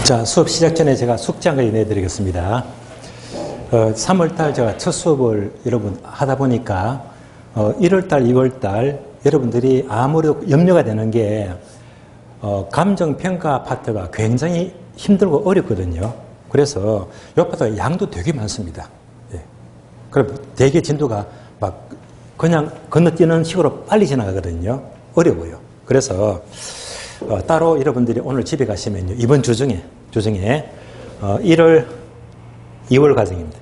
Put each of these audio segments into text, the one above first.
자, 수업 시작 전에 제가 숙제 한 가지 내드리겠습니다. 3월달 제가 첫 수업을 여러분 하다 보니까 1월달, 2월달 여러분들이 아무래도 염려가 되는 게 감정평가 파트가 굉장히 힘들고 어렵거든요. 그래서 이 파트가 양도 되게 많습니다. 예. 그럼 되게 진도가 막 그냥 건너뛰는 식으로 빨리 지나가거든요. 어려워요. 그래서 따로 여러분들이 오늘 집에 가시면요. 이번 주 중에 1월, 2월 과정입니다.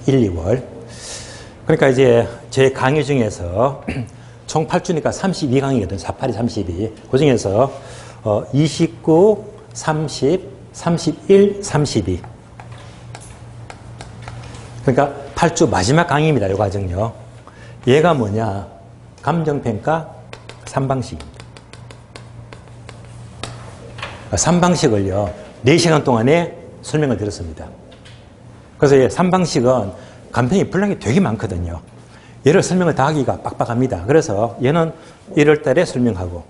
1, 2월. 그러니까 이제 제 강의 중에서 총 8주니까 32강이거든요. 48이 32. 그 중에서 29, 30, 31, 32. 그러니까 8주 마지막 강의입니다. 이 과정요. 얘가 뭐냐? 감정평가 3방식입니다. 3방식을요, 4시간 동안에 설명을 드렸습니다. 그래서 3방식은 감정이 분량이 되게 많거든요. 얘를 설명을 다 하기가 빡빡합니다. 그래서 얘는 1월 달에 설명하고,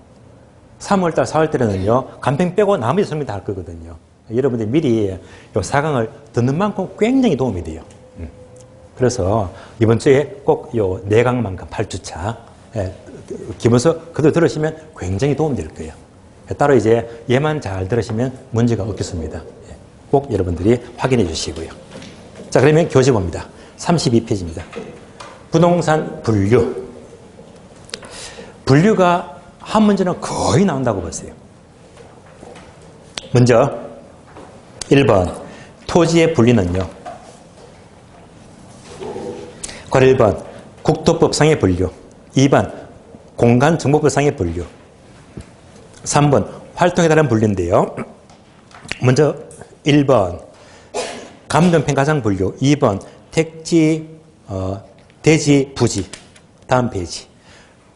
3월 달, 4월 달에는요, 감평 빼고 나머지 설명 다 할 거거든요. 여러분들 미리 이 4강을 듣는 만큼 굉장히 도움이 돼요. 그래서 이번 주에 꼭 이 4강만큼 8주차, 기본서 그대로 들으시면 굉장히 도움될 거예요. 따로 이제 얘만 잘 들으시면 문제가 없겠습니다. 꼭 여러분들이 확인해 주시고요. 자, 그러면 교재 봅니다. 32페이지입니다. 부동산 분류. 분류가 한 문제는 거의 나온다고 보세요. 먼저 1번 토지의 분리는요. 괄호 1번 국토법상의 분류. 2번 공간정보법상의 분류. 3번 활동에 따른 분류인데요. 먼저 1번 감정평가상 분류, 2번 택지, 대지, 부지, 다음 페이지.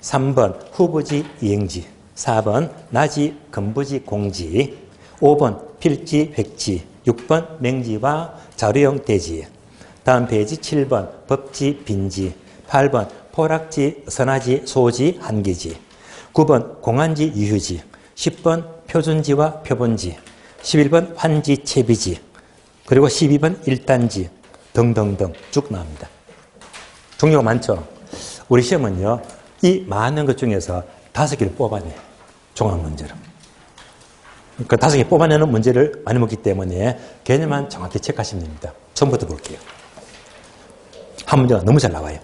3번 후부지, 이행지. 4번 나지, 건부지, 공지. 5번 필지, 획지. 6번 맹지와 자료형 대지. 다음 페이지 7번 법지, 빈지. 8번 포락지, 선화지, 소지, 한계지. 9번 공안지, 유휴지. 10번 표준지와 표본지. 11번 환지, 채비지. 그리고 12번 일단지 등등등 쭉 나옵니다. 종류가 많죠. 우리 시험은요, 이 많은 것 중에서 5개를 뽑아내요. 종합문제로. 그 5개 뽑아내는 문제를 많이 먹기 때문에 개념만 정확히 체크하시면 됩니다. 처음부터 볼게요. 한 문제가 너무 잘 나와요.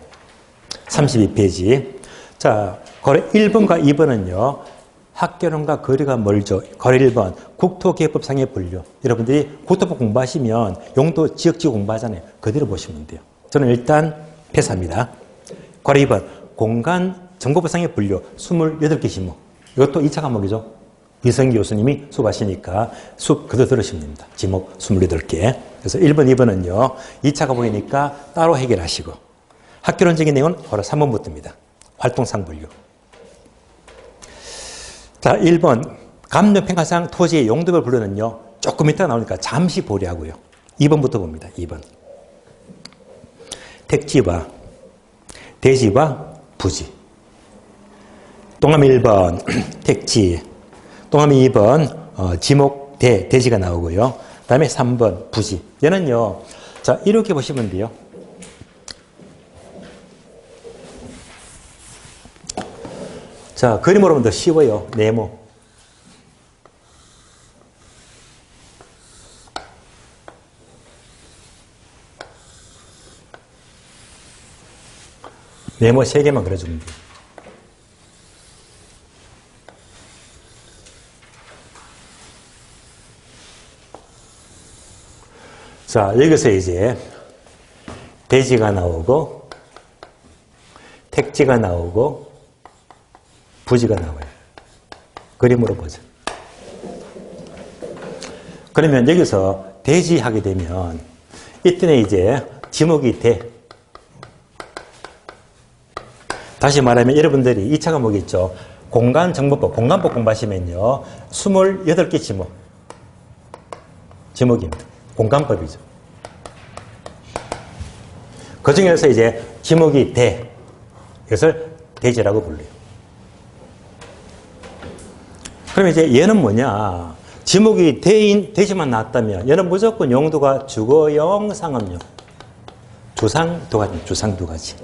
32페이지. 자, 괄호 1번과 2번은요, 학교론과 거리가 멀죠. 괄호 1번 국토기획법상의 분류. 여러분들이 국토법 공부하시면 용도 지역지구 공부하잖아요. 그대로 보시면 돼요. 저는 일단 패스합니다. 괄호 2번 공간정보법상의 분류 28개 지목. 이것도 2차 과목이죠. 이성기 교수님이 수업하시니까 수업 그대로 들으시면 됩니다. 지목 28개. 그래서 1번, 2번은요. 2차 과목이니까 따로 해결하시고, 학교론적인 내용은 바로 3번부터입니다. 활동상 분류. 자, 1번 감정평가상 토지의 용도별 분류는요, 조금 이따가 나오니까 잠시 보류하고요. 2번부터 봅니다. 2번 택지와 대지와 부지. 동함 1번 택지, 동함 2번 지목 대지가 나오고요. 그 다음에 3번 부지. 얘는요, 자, 이렇게 보시면 돼요. 자, 그림으로 보면 더 쉬워요. 네모. 네모 3개만 그려주면 돼요. 자, 여기서 이제 대지가 나오고, 택지가 나오고, 부지가 나와요. 그림으로 보죠. 그러면 여기서 대지 하게 되면 이때는 이제 지목이 대. 다시 말하면 여러분들이 2차 과목 있죠. 공간정보법, 공간법 공부하시면요. 28개 지목. 지목입니다. 공간법이죠. 그 중에서 이제 지목이 대. 이것을 대지라고 불러요. 그럼 이제 얘는 뭐냐? 지목이 대인, 대지만 나왔다면 얘는 무조건 용도가 주거용, 상업용. 주상 두 가지, 주상 두 가지.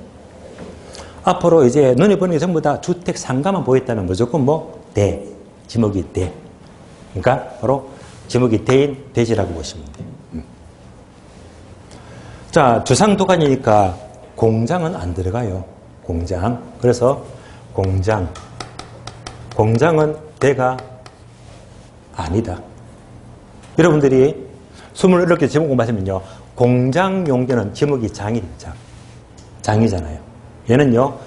앞으로 이제 눈에 보는 게 전부 다 주택 상가만 보였다면 무조건 뭐? 대. 지목이 대. 그러니까 바로 지목이 대인, 대지라고 보시면 돼요. 자, 주상 두 가지니까 공장은 안 들어가요. 공장. 그래서 공장. 공장은 대가 아니다. 여러분들이 27개 지목 공부하시면요. 공장 용도는 지목이 장이래요. 장이잖아요. 얘는요.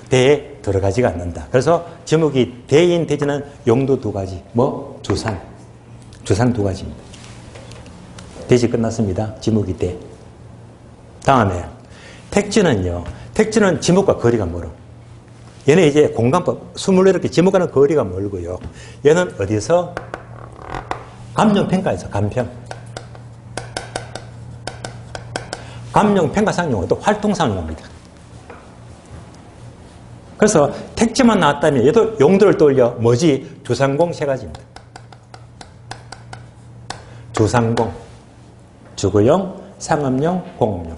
대에 들어가지가 않는다. 그래서 지목이 대인, 대지는 용도 두 가지. 뭐? 주상. 주상 두 가지입니다. 대지 끝났습니다. 지목이 대. 다음에 택지는요. 택지는 지목과 거리가 멀어. 얘는 이제 공간법 24개 지목과는 거리가 멀고요. 얘는 어디서? 감정평가에서 감평. 감정평가상 용어도 활동상 용어입니다. 그래서 택지만 나왔다면 얘도 용도를 떠올려 뭐지? 주상공 세 가지입니다. 주상공, 주거용, 상업용, 공업용.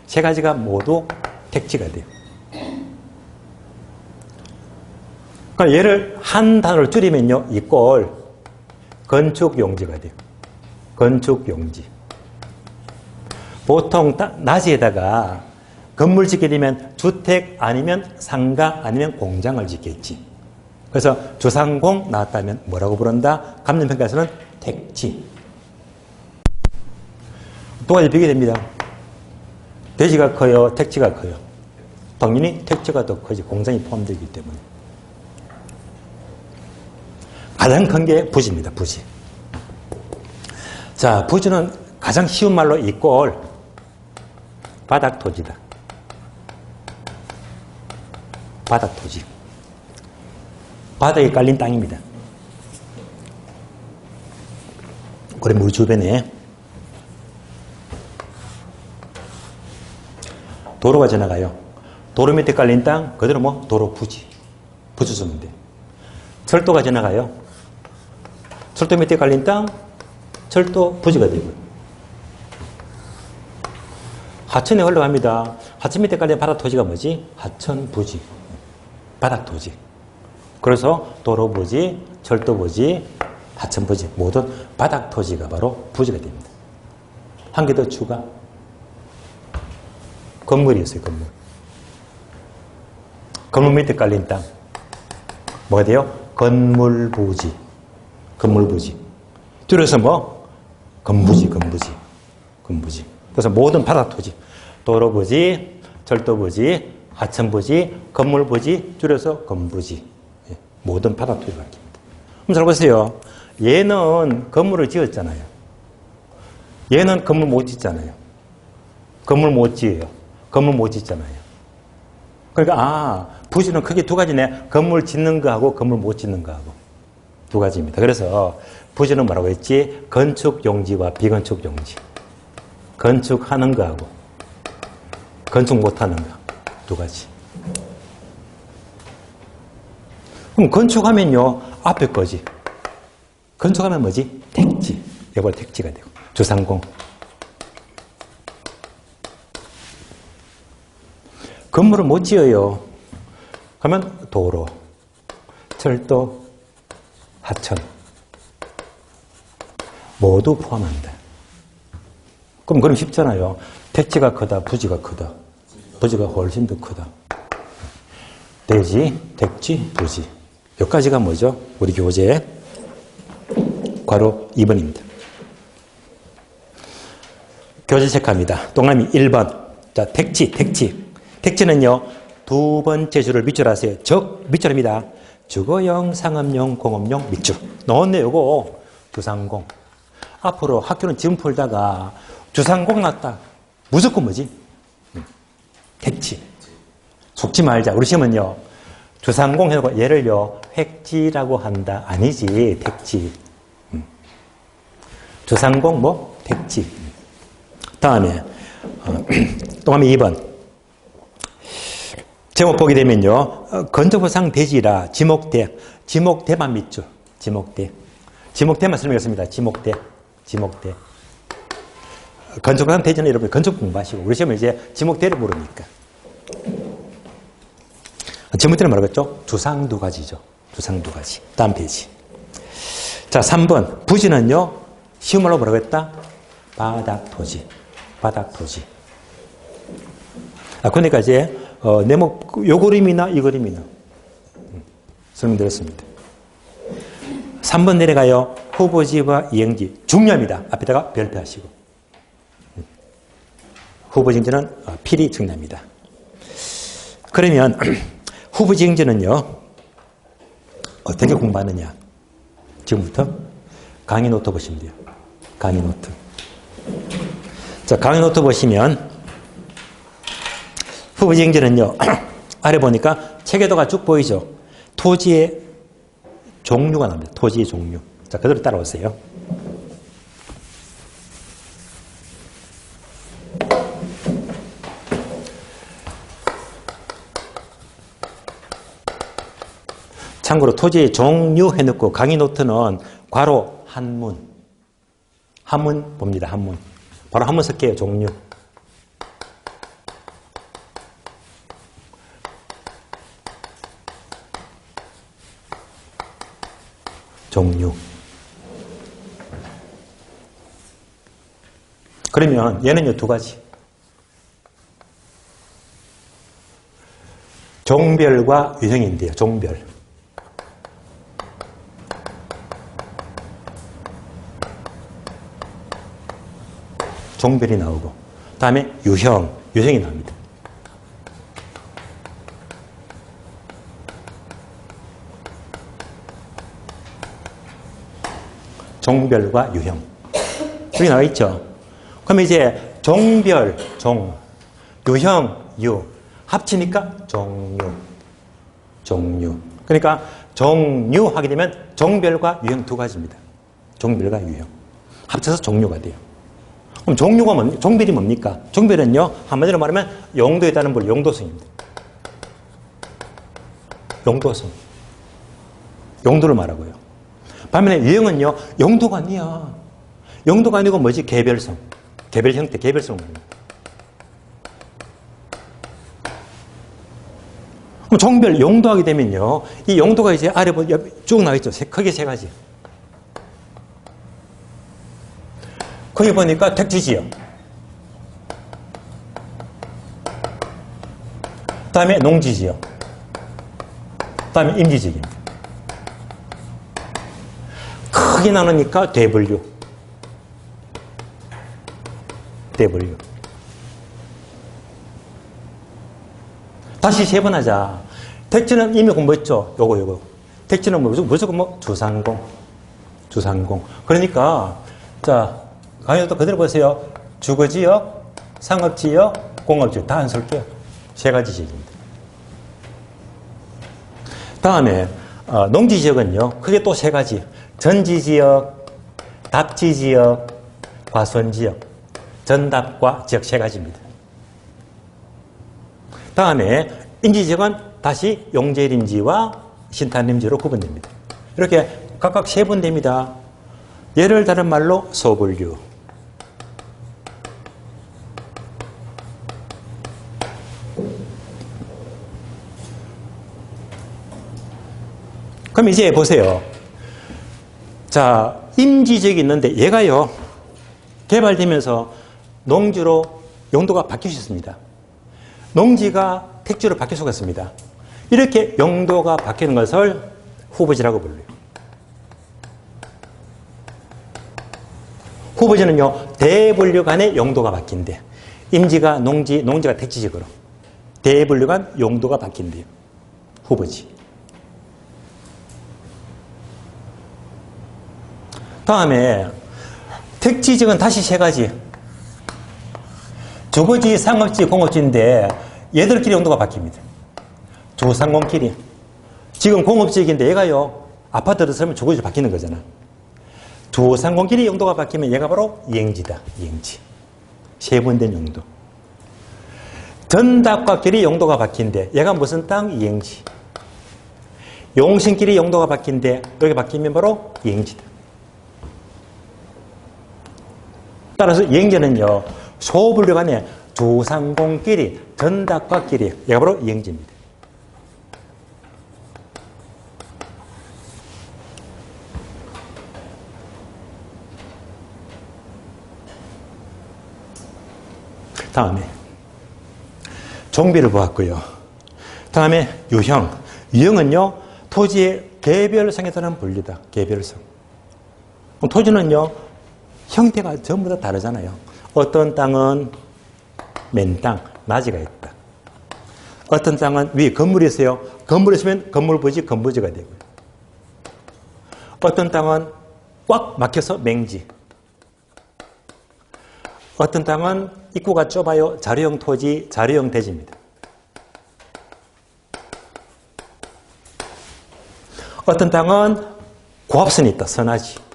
세 가지가 모두 택지가 돼요. 그러니까 얘를 한 단어로 줄이면요. 이꼴 건축용지가 돼요. 건축용지. 보통 낮에다가 건물 짓게 되면 주택 아니면 상가 아니면 공장을 짓겠지. 그래서 주상공 나왔다면 뭐라고 부른다? 감정평가에서는 택지. 두 가지 비교됩니다. 대지가 커요? 택지가 커요? 당연히 택지가 더 커지. 공장이 포함되기 때문에. 가장 큰 게 부지입니다. 부지. 자, 부지는 가장 쉬운 말로 이꼴 바닥 토지다. 바닥 토지. 바닥에 깔린 땅입니다. 그럼 우리 주변에 도로가 지나가요. 도로 밑에 깔린 땅, 그대로 뭐 도로 부지. 부지 쓰면 돼. 철도가 지나가요. 철도 밑에 깔린 땅, 철도 부지가 되고요. 하천에 흘러갑니다. 하천 밑에 깔린 바닥 토지가 뭐지? 하천 부지. 바닥 토지. 그래서 도로 부지, 철도 부지, 하천 부지 모든 바닥 토지가 바로 부지가 됩니다. 한 개 더 추가. 건물이 있어요. 건물. 건물 밑에 깔린 땅. 뭐가 돼요? 건물 부지. 건물 부지. 줄여서 뭐? 건부지, 건부지. 건부지. 그래서 모든 바닥 토지. 도로 부지, 철도 부지, 하천 부지, 건물 부지, 줄여서 건부지. 예, 모든 바닥 토지가 바뀝니다. 그럼 잘 보세요. 얘는 건물을 지었잖아요. 얘는 건물 못 짓잖아요. 건물 못 지어요. 건물 못 짓잖아요. 그러니까 부지는 크게 두 가지네. 건물 짓는 거하고 건물 못 짓는 거하고 두 가지입니다. 그래서 부지는 뭐라고 했지? 건축 용지와 비건축 용지. 건축하는 거하고 건축 못하는 거 두 가지. 그럼 건축하면요 앞에 거지. 건축하면 뭐지? 택지. 이걸 택지가 되고 주상공. 건물을 못 지어요. 그러면 도로, 철도, 하천 모두 포함한다. 그럼 쉽잖아요. 택지가 크다, 부지가 크다. 부지가 훨씬 더 크다. 대지, 택지, 부지. 여기까지가 뭐죠? 우리 교재 괄호 2번입니다. 교재 체크합니다. 동그라미 1번. 자, 택지, 택지. 택지는요, 두 번째 줄을 밑줄 하세요. 밑줄입니다. 주거용, 상업용, 공업용, 밑줄. 넣었네, 요거. 주상공. 앞으로 학교는 지금 풀다가 주상공 났다. 무조건 뭐지? 택지. 속지 말자. 우리 시험은요, 주상공 해놓고 얘를요, 획지라고 한다. 아니지, 택지. 주상공 뭐? 택지. 다음에, 동그라미 2번. 제목 보게 되면요. 건조보상 대지라 지목대. 지목대만 밑줄. 지목대. 지목대만 설명했습니다. 지목대. 지목대. 건축관 대전에 여러분 건축 공부하시고 우리 시험은 이제 지목대를 모르니까. 지목대는 뭐라고했죠? 주상 두 가지죠. 주상 두 가지. 다음 페이지. 자, 3번. 부지는요. 쉬운 말로 뭐라고 했다? 바닥토지. 바닥토지. 그러니까 이제 네모 요 그림이나 이 그림이나 설명드렸습니다. 3번 내려가요. 후보지와 이행지. 중요합니다. 앞에다가 별표하시고. 후보지행지는 필히 중요합니다. 그러면 후보지행지는요. 어떻게 공부하느냐. 지금부터 강의 노트 보시면 돼요. 강의 노트. 자, 강의 노트 보시면 후보지행지는요. 아래 보니까 체계도가 쭉 보이죠. 토지의 종류가 나옵니다. 토지의 종류. 자, 그대로 따라오세요. 참고로 토지의 종류 해놓고 강의 노트는 괄호 한문. 한문 봅니다. 한문. 바로 한문 쓸게요. 종류. 종류. 그러면 얘는요, 두 가지. 종별과 유형인데요. 종별. 종별이 나오고 다음에 유형이 나옵니다. 종별과 유형. 여기 나와 있죠. 그럼 이제 종별, 유형, 합치니까 종류. 그러니까 종류 하게 되면 종별과 유형 두 가지입니다. 종별과 유형. 합쳐서 종류가 돼요. 그럼 종별이 뭡니까? 종별은요, 한마디로 말하면 용도에 따른 볼, 용도성입니다. 용도성. 용도를 말하고요. 반면에 유형은요, 용도가 아니야. 용도가 아니고 뭐지? 개별성. 개별 형태, 개별성을 말합니다. 그럼 종별, 용도하게 되면요, 이 용도가 이제 아래 쭉 나와 있죠. 크게 세 가지. 거기 보니까 택지지역. 그 다음에 농지지역. 그 다음에 임지지역입니다. 크게 나누니까 대분류. 다시 세 번 하자. 택지는 이미 공부했죠. 요거. 택지는 무조건 주상공. 그러니까, 자, 강의도 그대로 보세요. 주거지역, 상업지역, 공업지역 다 안 쓸게요. 세 가지 지역입니다. 다음에 농지지역은요. 크게 또 세 가지. 전지지역, 답지지역, 과수원지역. 전답과 지역 세 가지입니다. 다음에 임지지역은 다시 용재림지와 신탄림지로 구분됩니다. 이렇게 각각 세 번 됩니다. 예를 다른 말로 소분류. 그럼 이제 보세요. 자, 임지지역이 있는데 얘가요, 개발되면서 농지로 용도가 바뀌었습니다. 농지가 택지로 바뀌어 속았습니다. 이렇게 용도가 바뀌는 것을 후보지라고 불러요. 후보지는요, 대분류 간의 용도가 바뀐대. 임지가 농지가 택지지역으로. 대분류 간 용도가 바뀐대요. 후보지. 다음에 택지지역은 다시 세 가지. 주거지, 상업지, 공업지인데 얘들끼리 용도가 바뀝니다. 주상공끼리. 지금 공업지역인데 얘가요, 아파트를 쓰면 주거지로 바뀌는 거잖아. 주상공끼리 용도가 바뀌면 얘가 바로 이행지다. 이행지. 세 번 된 용도. 전답과끼리 용도가 바뀐데 얘가 무슨 땅? 이행지. 용신끼리 용도가 바뀐데 여기 바뀌면 바로 이행지다. 따라서 이행제는요, 소분류 간에 조상공끼리, 전닭과끼리, 얘가 바로 이행제입니다. 다음에 종비를 보았고요. 다음에 유형. 유형은요, 토지의 개별성에 따른 분류다. 개별성. 토지는요, 형태가 전부 다 다르잖아요. 어떤 땅은 맨땅, 낮이가 있다. 어떤 땅은 위에 건물이 있어요. 건물이 있으면 건물부지, 건부지가 되고요. 어떤 땅은 꽉 막혀서 맹지. 어떤 땅은 입구가 좁아요. 자료형 토지, 자료형 대지입니다. 어떤 땅은 고압선이 있다. 선하지.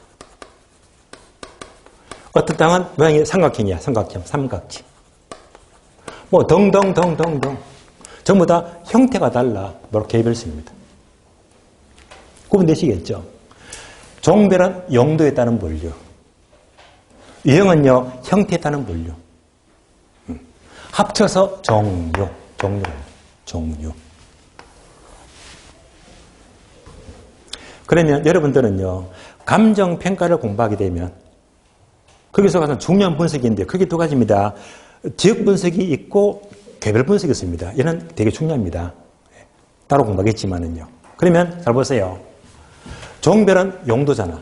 어떤 땅은 모양이 삼각형이야. 삼각형, 삼각지. 뭐 덩덩덩덩덩. 전부 다 형태가 달라. 바로 개별성입니다. 구분되시겠죠? 종별은 용도에 따른 분류. 유형은요, 형태에 따른 분류. 합쳐서 종류. 그러면 여러분들은요, 감정평가를 공부하게 되면 거기서 가장 중요한 분석인데 그게 두 가지입니다. 지역 분석이 있고 개별 분석이 있습니다. 얘는 되게 중요합니다. 따로 공부하겠지만은요. 그러면 잘 보세요. 종별은 용도잖아.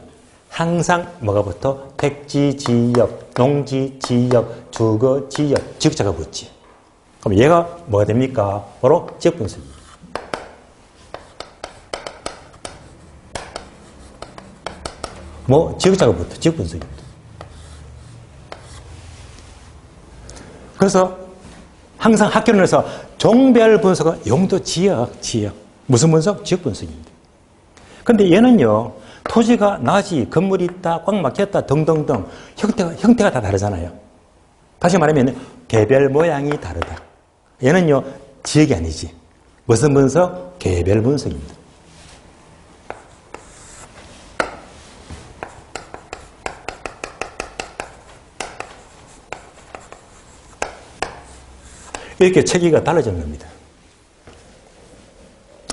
항상 뭐가 붙어? 택지, 지역, 농지, 지역, 주거, 지역, 지역자가 붙지. 그럼 얘가 뭐가 됩니까? 바로 지역 분석입니다. 뭐 지역자가 붙어. 지역 분석입니다. 그래서 항상 학교론에서 종별 분석은 용도, 지역. 무슨 분석? 지역 분석입니다. 그런데 얘는요, 토지가 낮이, 건물이 있다, 꽉 막혔다, 등등등 형태가 다 다르잖아요. 다시 말하면 개별 모양이 다르다. 얘는요, 지역이 아니지. 무슨 분석? 개별 분석입니다. 이렇게 체계가 달라지는 겁니다.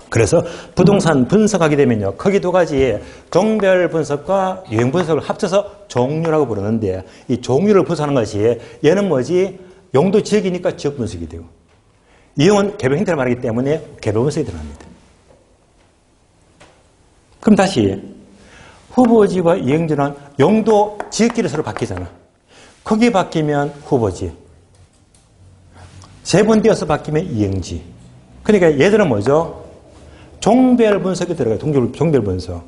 그래서 부동산 분석하게 되면요, 크게 두 가지의 종별 분석과 유형 분석을 합쳐서 종류라고 부르는데, 이 종류를 분석하는 것이 얘는 뭐지? 용도 지역이니까 지역 분석이 되고, 유형은 개별 형태를 말하기 때문에 개별 분석이 들어갑니다. 그럼 다시 후보지와 이행지는 용도 지역끼리 서로 바뀌잖아. 크게 바뀌면 후보지, 세 번 띄어서 바뀌면 이행지. 그러니까 얘들은 뭐죠? 종별 분석이 들어가요. 종별 분석.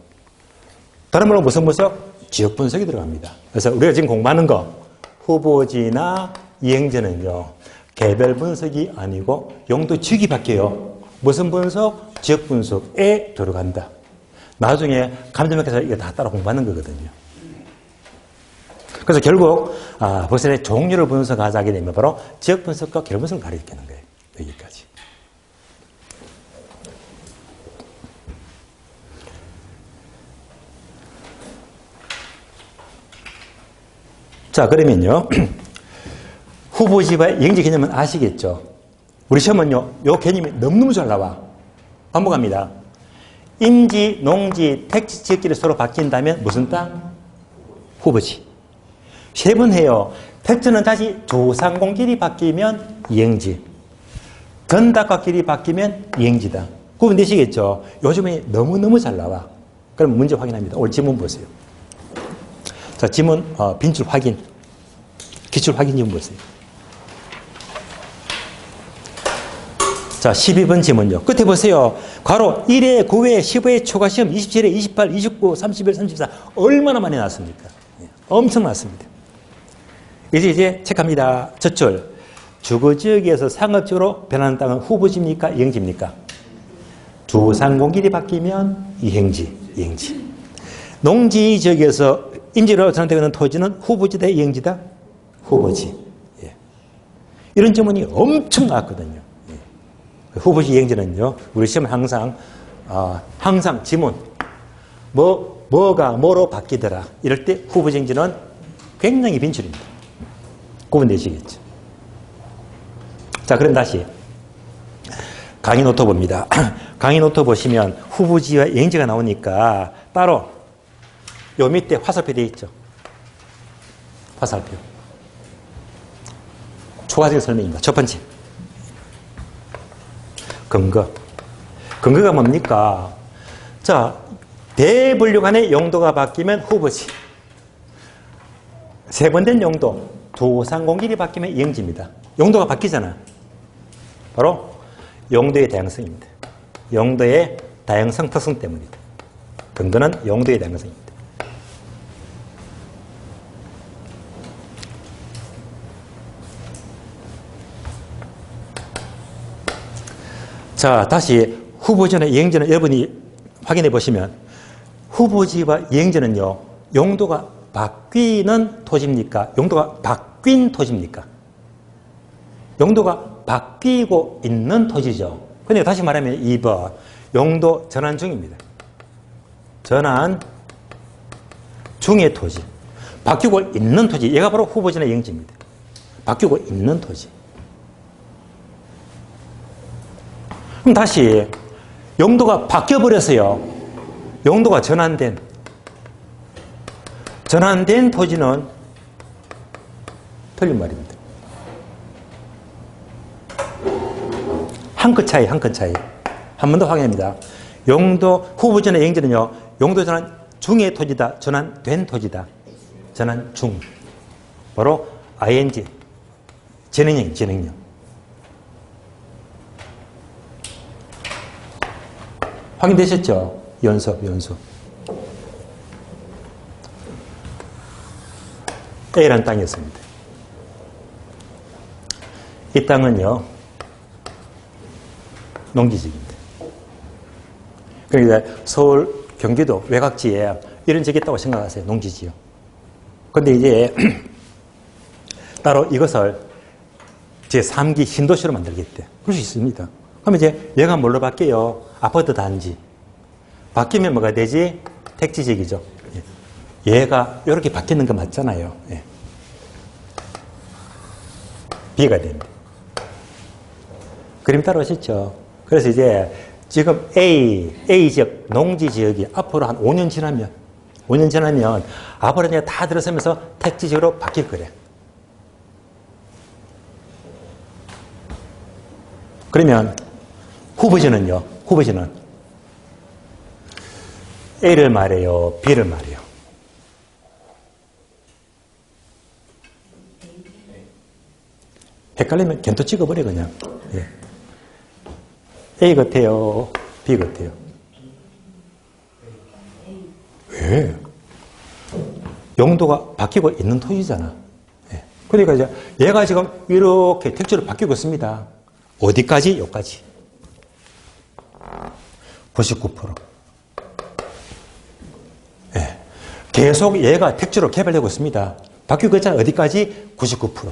다른 말로 무슨 분석? 지역 분석이 들어갑니다. 그래서 우리가 지금 공부하는 거, 후보지나 이행지는요, 개별 분석이 아니고 용도 지역이 바뀌어요. 무슨 분석? 지역 분석에 들어간다. 나중에 감정학에서 이거 다 따라 공부하는 거거든요. 그래서 결국 벌써 종류를 분석하게 되면 바로 지역 분석과 개별 분석을 가리키는 거예요. 여기까지. 자, 그러면요, 후보지와 이행지 개념은 아시겠죠? 우리 시험은요, 요 개념이 너무너무 잘 나와. 반복합니다. 임지, 농지, 택지, 지역끼리 서로 바뀐다면 무슨 땅? 후보지. 세 번 해요. 택지는 다시 조상공끼리 바뀌면 이행지. 전닭과끼리 바뀌면 이행지다. 구분되시겠죠? 요즘에 너무너무 잘 나와. 그럼 문제 확인합니다. 오늘 지문 보세요. 자, 지문 빈출 확인. 기출 확인 지문 보세요. 자, 12번 지문요. 끝에 보세요. 괄호 1회, 9회, 15회, 초과시험 27회, 28, 29, 31, 34 얼마나 많이 나왔습니까? 엄청 많습니다. 이제 체크합니다. 젖줄. 주거지역에서 상업지역으로 변하는 땅은 후보지입니까? 이행지입니까? 조상공끼리 바뀌면 이행지. 농지지역에서 임지로 전환되는 토지는 후보지다, 이행지다? 후보지. 예. 이런 질문이 엄청 나왔거든요. 예. 후보지, 이행지는요, 우리 시험 항상 지문, 뭐가 뭐로 바뀌더라. 이럴 때 후보지, 이행지는 굉장히 빈출입니다. 구분되시겠죠. 자, 그럼 다시 강의 노트 봅니다. 강의 노트 보시면 후보지와 여행지가 나오니까 따로 요 밑에 화살표 되어 있죠. 화살표. 추가적인 설명입니다. 첫 번째. 근거. 근거가 뭡니까? 자, 대분류 간의 용도가 바뀌면 후보지. 세번된 용도, 두상공길이 바뀌면 이행지입니다. 용도가 바뀌잖아. 바로 용도의 다양성입니다. 용도의 다양성 특성 때문이다. 근거는 용도의 다양성입니다. 자, 다시 후보지나 이행지는 여러분이 확인해 보시면 후보지와 이행지는요, 용도가 바뀌는 토지입니까? 용도가 바뀐 토지입니까? 용도가 바뀌고 있는 토지죠. 근데 다시 말하면 2번 용도 전환 중입니다. 전환 중의 토지. 바뀌고 있는 토지. 얘가 바로 후보지나 이행지입니다. 바뀌고 있는 토지. 그럼 다시 용도가 바뀌어버렸어요. 용도가 전환된 토지는 틀린 말입니다. 한 끗 차이, 한 끗 차이. 한 번 더 확인합니다. 용도, 후보지나 이행지는요, 용도 전환 중의 토지다, 전환된 토지다. 전환 중. 바로 ing, 진행형, 진행형. 확인되셨죠? 연속. A라는 땅이었습니다. 이 땅은요, 농지지입니다. 그러니까 서울, 경기도 외곽지에 이런 지역이 있다고 생각하세요. 농지지요. 근데 이제 따로 이것을 제3기 신도시로 만들겠대. 그럴 수 있습니다. 그럼 이제 얘가 뭘로 바뀌어요? 아파트 단지. 바뀌면 뭐가 되지? 택지지역이죠. 얘가 이렇게 바뀌는 거 맞잖아요. 예. B가 됩니다. 그림 따라오시죠? 그래서 이제 지금 A 지역, 농지 지역이 앞으로 한 5년 지나면 앞으로 다 들어서면서 택지 지역으로 바뀔 거래. 그러면 후보지는요, 후보지는 A를 말해요, B를 말해요. 헷갈리면 견토 찍어버려, 그냥. 예. A 같아요, B 같아요. 왜? 용도가 바뀌고 있는 토지잖아. 예. 그러니까 이제 얘가 지금 이렇게 택지로 바뀌고 있습니다. 어디까지? 여기까지. 99%. 예. 계속 얘가 택지로 개발되고 있습니다. 바뀌고 있잖아. 어디까지? 99%.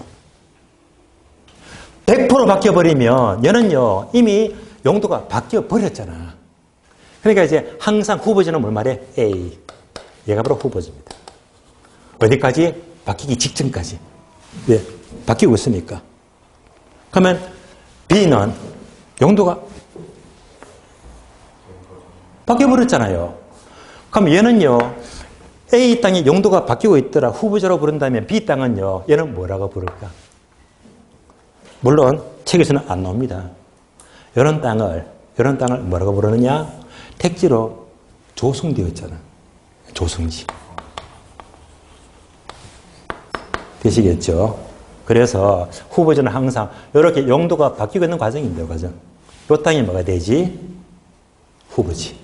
100% 바뀌어버리면 얘는요, 이미 용도가 바뀌어버렸잖아. 그러니까 이제 항상 후보지는 뭘 말해? A. 얘가 바로 후보지입니다. 어디까지? 바뀌기 직전까지. 왜? 바뀌고 있으니까. 그러면 B는 용도가 바뀌어버렸잖아요. 그럼 얘는요, A 땅이 용도가 바뀌고 있더라. 후보지라고 부른다면 B 땅은요, 얘는 뭐라고 부를까? 물론 책에서는 안 나옵니다. 이런 땅을 뭐라고 부르느냐? 택지로 조성되어 있잖아. 조성지. 되시겠죠? 그래서 후보지는 항상 이렇게 용도가 바뀌고 있는 과정입니다. 과정. 이 땅이 뭐가 되지? 후보지.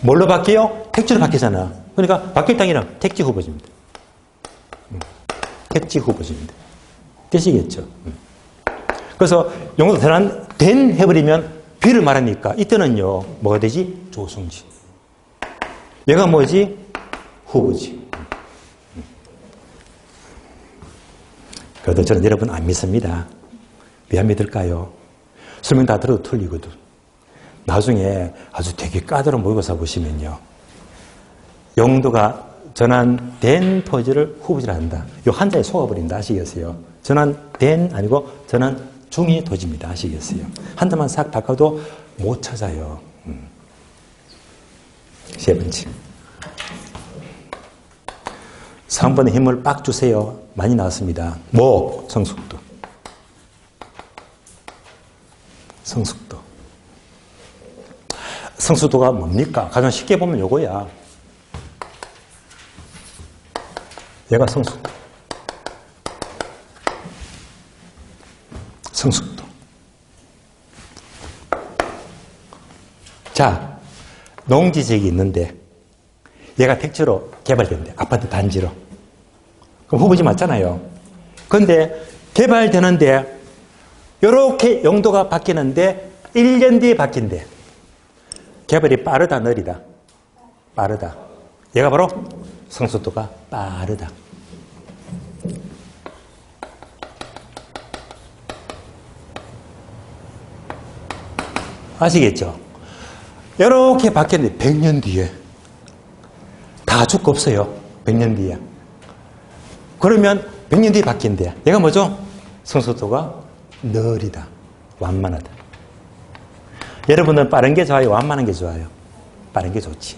뭘로 바뀌어요? 택지로 바뀌잖아. 그러니까 바뀔 땅이랑 택지 후보지입니다. 택지 후보지입니다. 되시겠죠? 그래서 용도 전환된 해버리면 B를 말하니까 이때는요, 뭐가 되지? 조성지. 얘가 뭐지? 후보지. 그래도 저는 여러분 안 믿습니다. 왜 안 믿을까요? 설명 다 들어도 틀리거든. 나중에 아주 되게 까다로운 모의고사 보시면요, 용도가 전환된 토지를 후보지라 한다. 요 한자에 속아버린다. 아시겠어요? 전환된 아니고 전환 중의 토지입니다. 아시겠어요? 한 대만 싹 바꿔도 못 찾아요. 세 번째. 3번에 힘을 빡 주세요. 많이 나왔습니다. 뭐? 성숙도. 성숙도. 성숙도가 뭡니까? 가장 쉽게 보면 요거야. 얘가 성숙도. 성숙도. 자, 농지지역이 있는데 얘가 택지로 개발된대. 아파트 단지로. 그럼 후보지 맞잖아요. 그런데 개발되는데 이렇게 용도가 바뀌는데 1년 뒤에 바뀐대. 개발이 빠르다, 느리다? 빠르다. 얘가 바로 성숙도가 빠르다. 아시겠죠? 이렇게 바뀌었는데 100년 뒤에 다 죽고 없어요. 100년 뒤에. 그러면 100년 뒤에 바뀐대. 얘가 뭐죠? 성숙도가 느리다. 완만하다. 여러분은 빠른 게 좋아요? 완만한 게 좋아요? 빠른 게 좋지.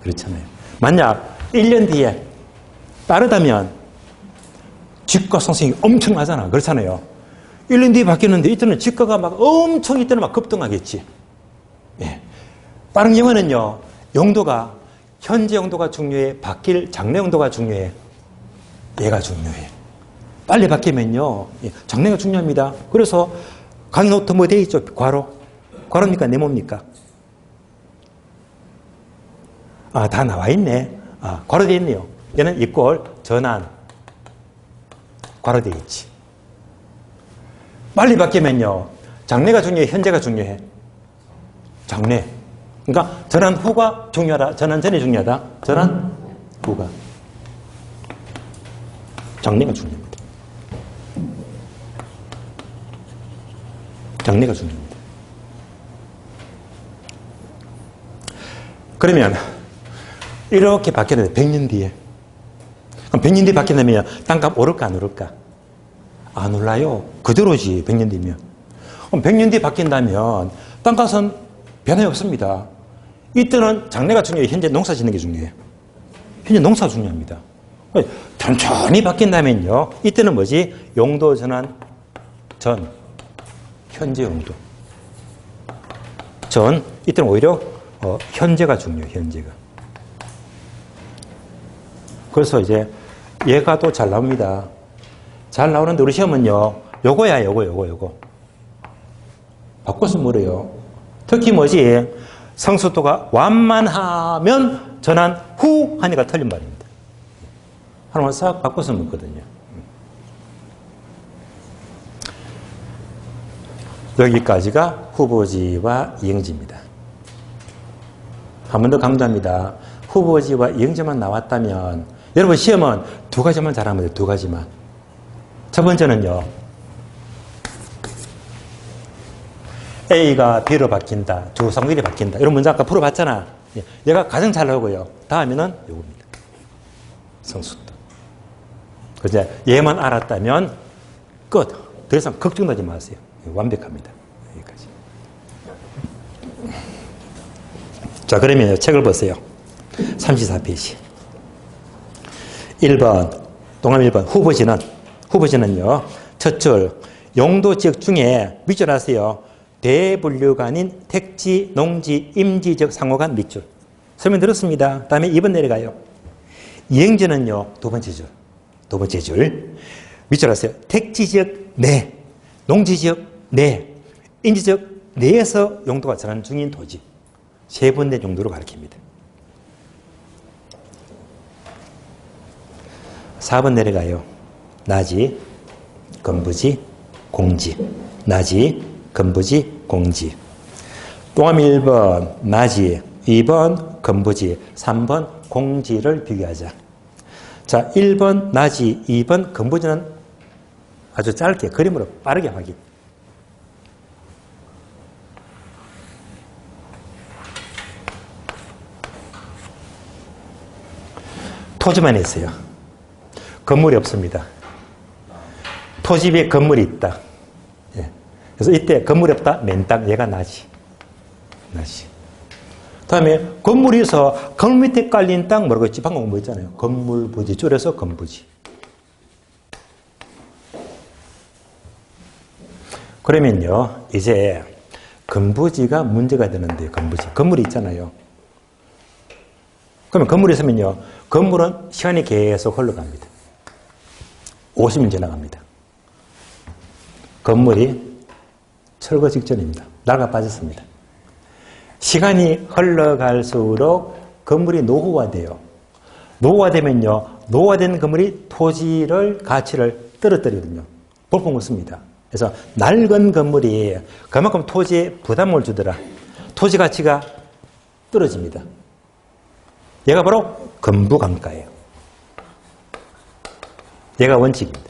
그렇잖아요. 만약 1년 뒤에 빠르다면 집가상승이 엄청나잖아. 그렇잖아요. 1년 뒤에 바뀌었는데 이때는 집가가 막 엄청 이때는 막 급등하겠지. 예. 빠른 경우는요. 용도가 현재 용도가 중요해? 바뀔 장래 용도가 중요해? 얘가 중요해. 빨리 바뀌면요. 장래가 중요합니다. 그래서 강의노트 뭐 돼 있죠? 괄호. 괄호입니까? 네모입니까? 아, 다 나와 있네. 아, 괄호 돼 있네요. 얘는 이꼴 전환. 괄호 돼 있지. 빨리 바뀌면요. 장래가 중요해? 현재가 중요해? 장래. 그러니까 전환 후가 중요하다. 전환 전이 중요하다. 전환 후가. 장래가 중요합니다. 장래가 중요합니다. 그러면 이렇게 바뀌었는데 100년 뒤에 그럼 100년 뒤에 바뀌려면 땅값 오를까 안 오를까? 안 올라요. 그대로지 100년 뒤면. 그럼 100년 뒤에 바뀐다면 땅값은 변함이 없습니다. 이때는 장래가 중요해요. 현재 농사 짓는 게 중요해요. 현재 농사가 중요합니다. 천천히 바뀐다면요. 이때는 뭐지? 용도 전환 전. 현재 용도. 전. 이때는 오히려 현재가 중요해요. 현재가. 그래서 이제 얘가 또 잘 나옵니다. 잘 나오는데 우리 시험은요. 요거야. 요거. 바꿔서 뭐래요? 특히 뭐지? 성숙도가 완만하면 전환 후 하니까 틀린 말입니다. 하나만 싹 바꿔서 묻거든요. 여기까지가 후보지와 이행지입니다. 한 번 더 강조합니다. 후보지와 이행지만 나왔다면 여러분 시험은 두 가지만 잘하면 돼요. 두 가지만. 첫 번째는요. A가 B로 바뀐다. 두 상들이 바뀐다. 이런 문제 아까 풀어봤잖아. 얘가 가장 잘 나오고요. 다음에는 요겁니다. 성숙도. 그죠? 얘만 알았다면 끝. 더 이상 걱정하지 마세요. 완벽합니다. 여기까지. 자, 그러면 책을 보세요. 34페이지. 1번, 동함 1번. 후보지는요. 첫 줄, 용도 지역 중에 밑줄 하세요. 대분류가 아닌 택지, 농지, 임지적 상호간 밑줄. 설명 들었습니다. 다음에 2번 내려가요. 이행지는요. 두 번째 줄. 밑줄 하세요. 택지지역 내, 농지지역 내, 임지적 내에서 용도가 전환 중인 토지. 세 번째 용도로 가리킵니다. 4번 내려가요. 나지, 건부지, 공지. 나지, 건부지, 공지. 동함 1번 나지, 2번 건부지, 3번 공지를 비교하자. 자, 1번 나지, 2번 건부지는 아주 짧게 그림으로 빠르게 확인. 토지만 있어요. 건물이 없습니다. 토지 위에 건물이 있다. 예. 그래서 이때 건물이 없다. 맨땅. 얘가 나지. 나지. 다음에 건물이 있어. 건물 밑에 깔린 땅 뭐라고 했지? 방금 뭐 있잖아요. 건물 부지. 줄여서 건부지. 그러면요. 이제 건부지가 문제가 되는데요. 건부지. 건물이 있잖아요. 그러면 건물이 있으면요. 건물은 시간이 계속 흘러갑니다. 50년 지나갑니다. 건물이 철거 직전입니다. 낡아 빠졌습니다. 시간이 흘러갈수록 건물이 노후화돼요. 노후화되면요. 노후화된 건물이 토지를 가치를 떨어뜨리거든요. 볼품 없습니다. 그래서 낡은 건물이 그만큼 토지에 부담을 주더라. 토지 가치가 떨어집니다. 얘가 바로 건부감가예요. 얘가 원칙입니다.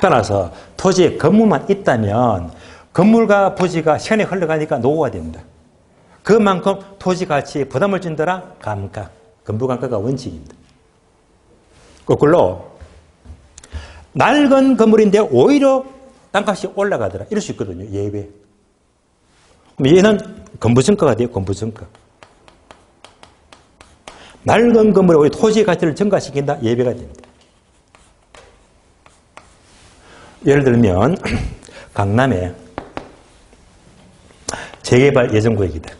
따라서 토지에 건물만 있다면 건물과 부지가 시간이 흘러가니까 노후화됩니다. 그만큼 토지 가치에 부담을 준다라 감가, 건부감가가 원칙입니다. 거꾸로 낡은 건물인데 오히려 땅값이 올라가더라. 이럴 수 있거든요. 예외. 얘는 건부증가가 돼요. 건부증가. 낡은 건물에 오히려 토지의 가치를 증가시킨다. 예외가 됩니다. 예를 들면 강남에 재개발 예정구역이다.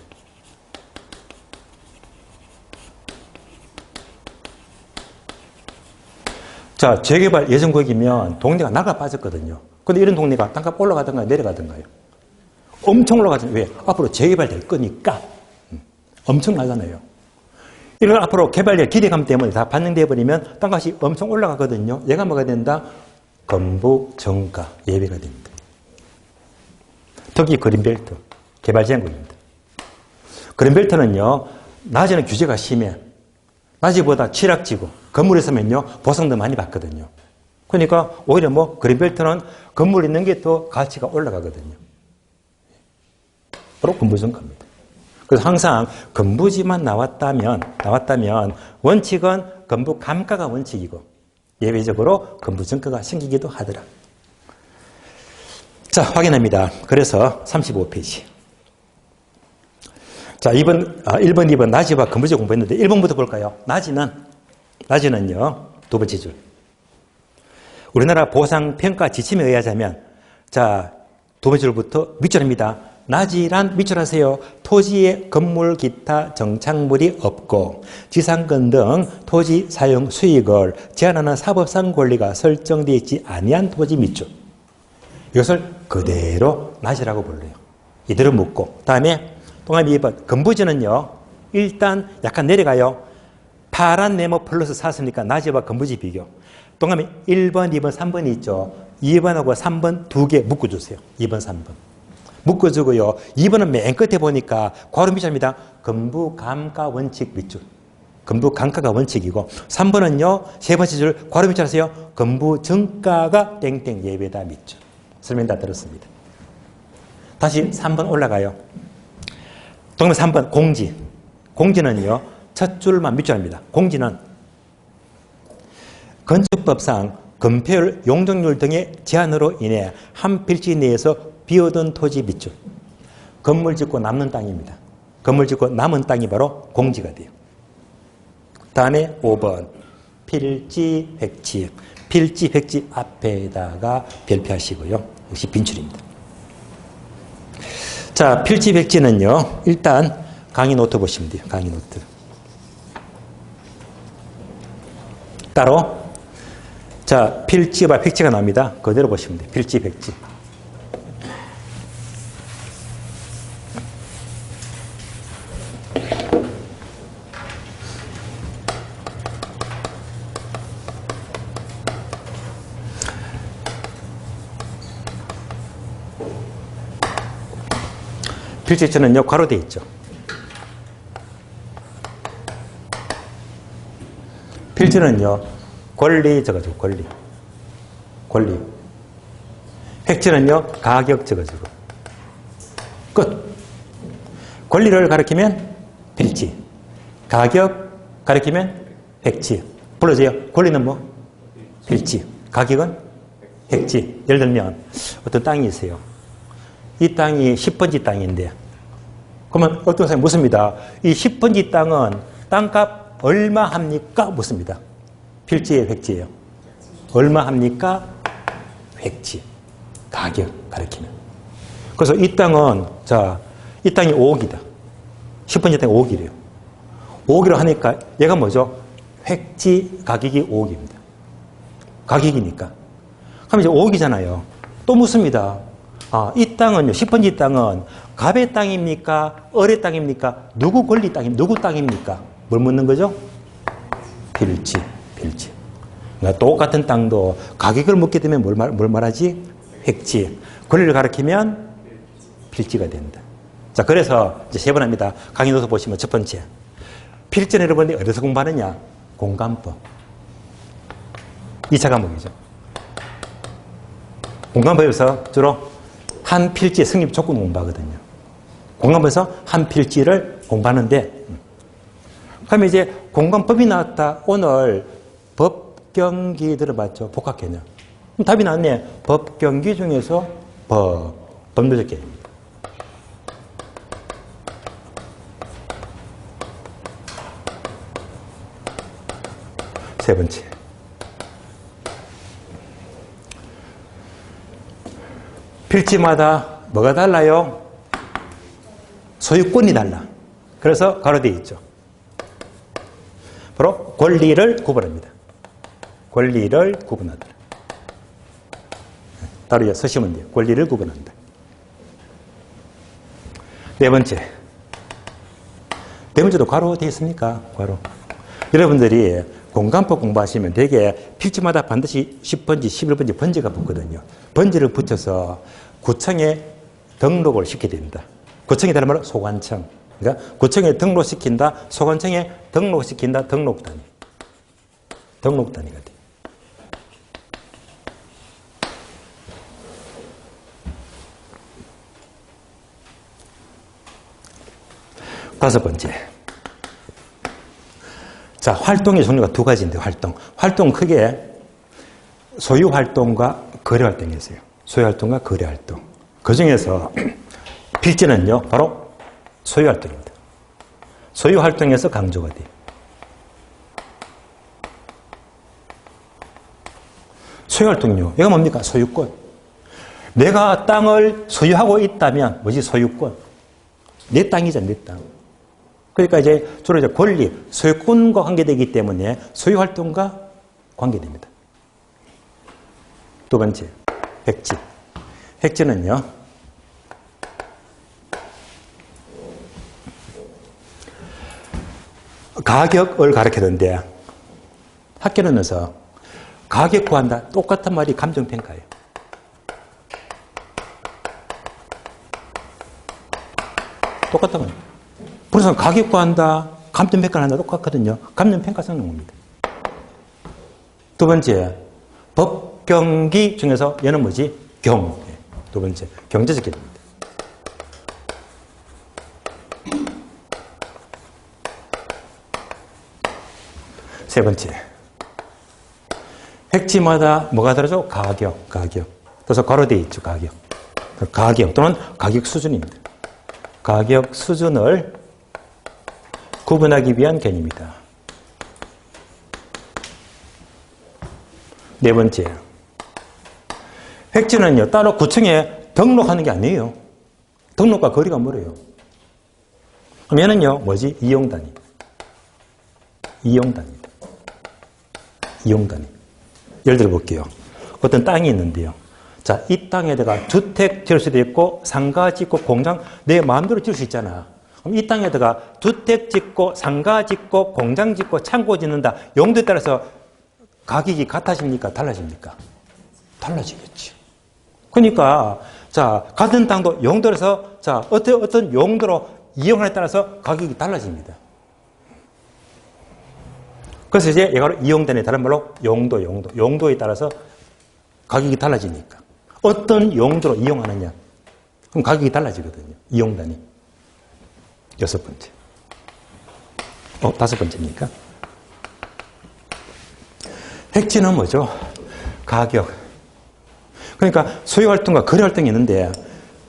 자, 재개발 예정구역이면 동네가 나가 빠졌거든요. 근데 이런 동네가 땅값 올라가든가 내려가든가요. 엄청 올라가잖아요. 왜? 앞으로 재개발될 거니까. 엄청나잖아요. 이걸 앞으로 개발될 기대감 때문에 다 반영되어 버리면 땅값이 엄청 올라가거든요. 얘가 뭐가 된다? 건부정가 예외가 됩니다. 특히 그린벨트, 개발지역구입니다. 그린벨트는요, 낮에는 규제가 심해. 낮이보다 취락지고, 건물에 서면요, 보상도 많이 받거든요. 그러니까 오히려 그린벨트는 건물 있는 게 더 가치가 올라가거든요. 바로 건부정가입니다. 그래서 항상 건부지만 나왔다면 원칙은 건부감가가 원칙이고, 예외적으로 건부증가가 생기기도 하더라. 자, 확인합니다. 그래서 35페이지. 자, 1번, 2번 나지와 건부지 공부했는데 1번부터 볼까요? 나지는요, 두 번째 줄. 우리나라 보상평가 지침에 의하자면, 자, 두 번째 줄부터 밑줄입니다. 나지란 밑줄하세요. 토지에 건물 기타 정착물이 없고 지상권 등 토지 사용 수익을 제한하는 사법상 권리가 설정되어 있지 아니한 토지 밑줄. 이것을 그대로 나지라고 불러요. 이대로 묻고. 다음에 동아리 2번. 건부지는요. 일단 약간 내려가요. 파란 네모 플러스 4쓰니까 나지와 건부지 비교. 동아리 1번, 2번, 3번이 있죠. 2번하고 3번 두 개 묶어주세요. 2번, 3번. 묶어주고요. 2번은 맨 끝에 보니까 괄호 밑줄입니다. 건부감가 원칙 밑줄. 건부감가가 원칙이고 3번은요. 세 번째 줄 괄호 밑줄 하세요. 건부정가가 땡땡 예외다 밑줄. 설명 다 들었습니다. 다시 3번 올라가요. 동면 3번 공지. 공지는요. 첫 줄만 밑줄합니다. 공지는 건축법상 건폐율, 용적률 등의 제한으로 인해 한 필지 내에서 비어둔 토지 밑줄. 건물 짓고 남는 땅입니다. 건물 짓고 남은 땅이 바로 공지가 돼요. 다음에 5번. 필지, 획지. 필지, 획지 앞에다가 별표하시고요. 역시 빈출입니다. 자, 필지, 획지는요. 일단 강의 노트 보시면 돼요. 강의 노트. 따로 자, 필지와 획지가 나옵니다. 그대로 보시면 돼요. 필지, 획지. 필지처는요, 괄호되어 있죠. 필지는요, 권리 적어주고, 권리. 획지는요, 가격 적어주고. 끝. 권리를 가리키면 필지. 가격 가리키면 획지. 불러주세요. 권리는 뭐? 필지. 가격은? 획지. 예를 들면 어떤 땅이 있어요. 이 땅이 10번지 땅인데 그러면 어떤 사람이 묻습니다. 이 10번지 땅은 땅값 얼마 합니까? 묻습니다. 필지예요, 획지예요? 얼마 합니까? 획지. 가격 가리키는. 그래서 이 땅은 이 땅이 5억이다. 10번지 땅이 5억이래요. 5억이라고 하니까 얘가 뭐죠? 획지 가격이 5억입니다. 가격이니까. 그럼 이제 5억이잖아요. 또 묻습니다. 이 땅은요, 10번지 땅은 갑의 땅입니까? 을의 땅입니까? 누구 권리 땅입니까? 누구 땅입니까? 뭘 묻는 거죠? 필지. 그러니까 똑같은 땅도 가격을 묻게 되면 뭘 말하지? 획지. 권리를 가리키면 필지가 된다. 자, 그래서 이제 세 번 합니다. 강의 노트 보시면 첫 번째. 필지는 여러분이 어디서 공부하느냐? 공간법. 2차 과목이죠. 공간법에서 주로 한 필지의 성립 조건 공부하거든요. 공간법에서 한 필지를 공부하는데, 그러면 이제 공간법이 나왔다. 오늘 법경기 들어봤죠? 복합 개념. 그럼 답이 나왔네. 법경기 중에서 법률적 개념입니다. 세 번째. 필지마다 뭐가 달라요? 소유권이 달라. 그래서 가로되어 있죠. 바로 권리를 구분합니다. 권리를 구분하다. 따로 서시면 돼요. 권리를 구분한다. 네 번째도 괄호 되어 있습니까? 괄호. 여러분들이 공간법 공부하시면 되게 필지마다 반드시 10번지, 11번지 번지가 붙거든요. 번지를 붙여서 구청에 등록을 시켜야 됩니다. 구청이 다른 말로 소관청. 그러니까 구청에 등록시킨다, 소관청에 등록시킨다, 등록단위. 등록단위가 돼요. 다섯 번째. 자, 활동의 종류가 두 가지인데, 활동 크게 소유활동과 거래활동이 있어요. 소유활동과 거래활동. 그 중에서 필지는요, 바로 소유활동입니다. 소유활동에서 강조가 돼요. 소유활동은요, 얘가 뭡니까? 소유권. 내가 땅을 소유하고 있다면, 뭐지? 소유권. 내 땅이잖아, 내 땅. 그러니까 이제 주로 이제 권리, 소유권과 관계되기 때문에 소유활동과 관계됩니다. 두 번째, 획지. 획지는요, 가격을 가르치는데 학교는 넣어서 가격 구한다. 똑같은 말이 감정평가예요. 똑같은 말. 그래서 가격 구한다, 감정평가를 한다 똑같거든요. 감정평가 쓰는 겁니다. 두 번째, 법경기 중에서 얘는 뭐지? 두 번째, 경제적 개념입니다. 세 번째, 획지마다 뭐가 다르죠? 가격. 그래서 괄호되어 있죠, 가격 또는 가격 수준입니다. 가격 수준을 구분하기 위한 개념이다. 네 번째, 획지는요, 따로 구청에 등록하는 게 아니에요. 등록과 거리가 멀어요. 그럼 얘는요, 뭐지? 이용단위. 예를 들어 볼게요. 어떤 땅이 있는데요. 자, 이 땅에다가 주택 지을 수도 있고, 상가 짓고, 공장, 내 마음대로 지을 수 있잖아. 그럼 이 땅에다가 주택 짓고, 상가 짓고, 공장 짓고, 창고 짓는다. 용도에 따라서 가격이 같아집니까? 달라집니까? 달라지겠지. 그러니까, 자, 같은 땅도 용도에서, 자, 어떤 용도로 이용하에 따라서 가격이 달라집니다. 그래서 이제 얘가 이용단위, 다른 말로 용도에 따라서 가격이 달라지니까. 어떤 용도로 이용하느냐. 그럼 가격이 달라지거든요. 이용단위. 여섯 번째. 다섯 번째입니까? 핵지는 뭐죠? 가격. 그러니까 소유활동과 거래활동이 있는데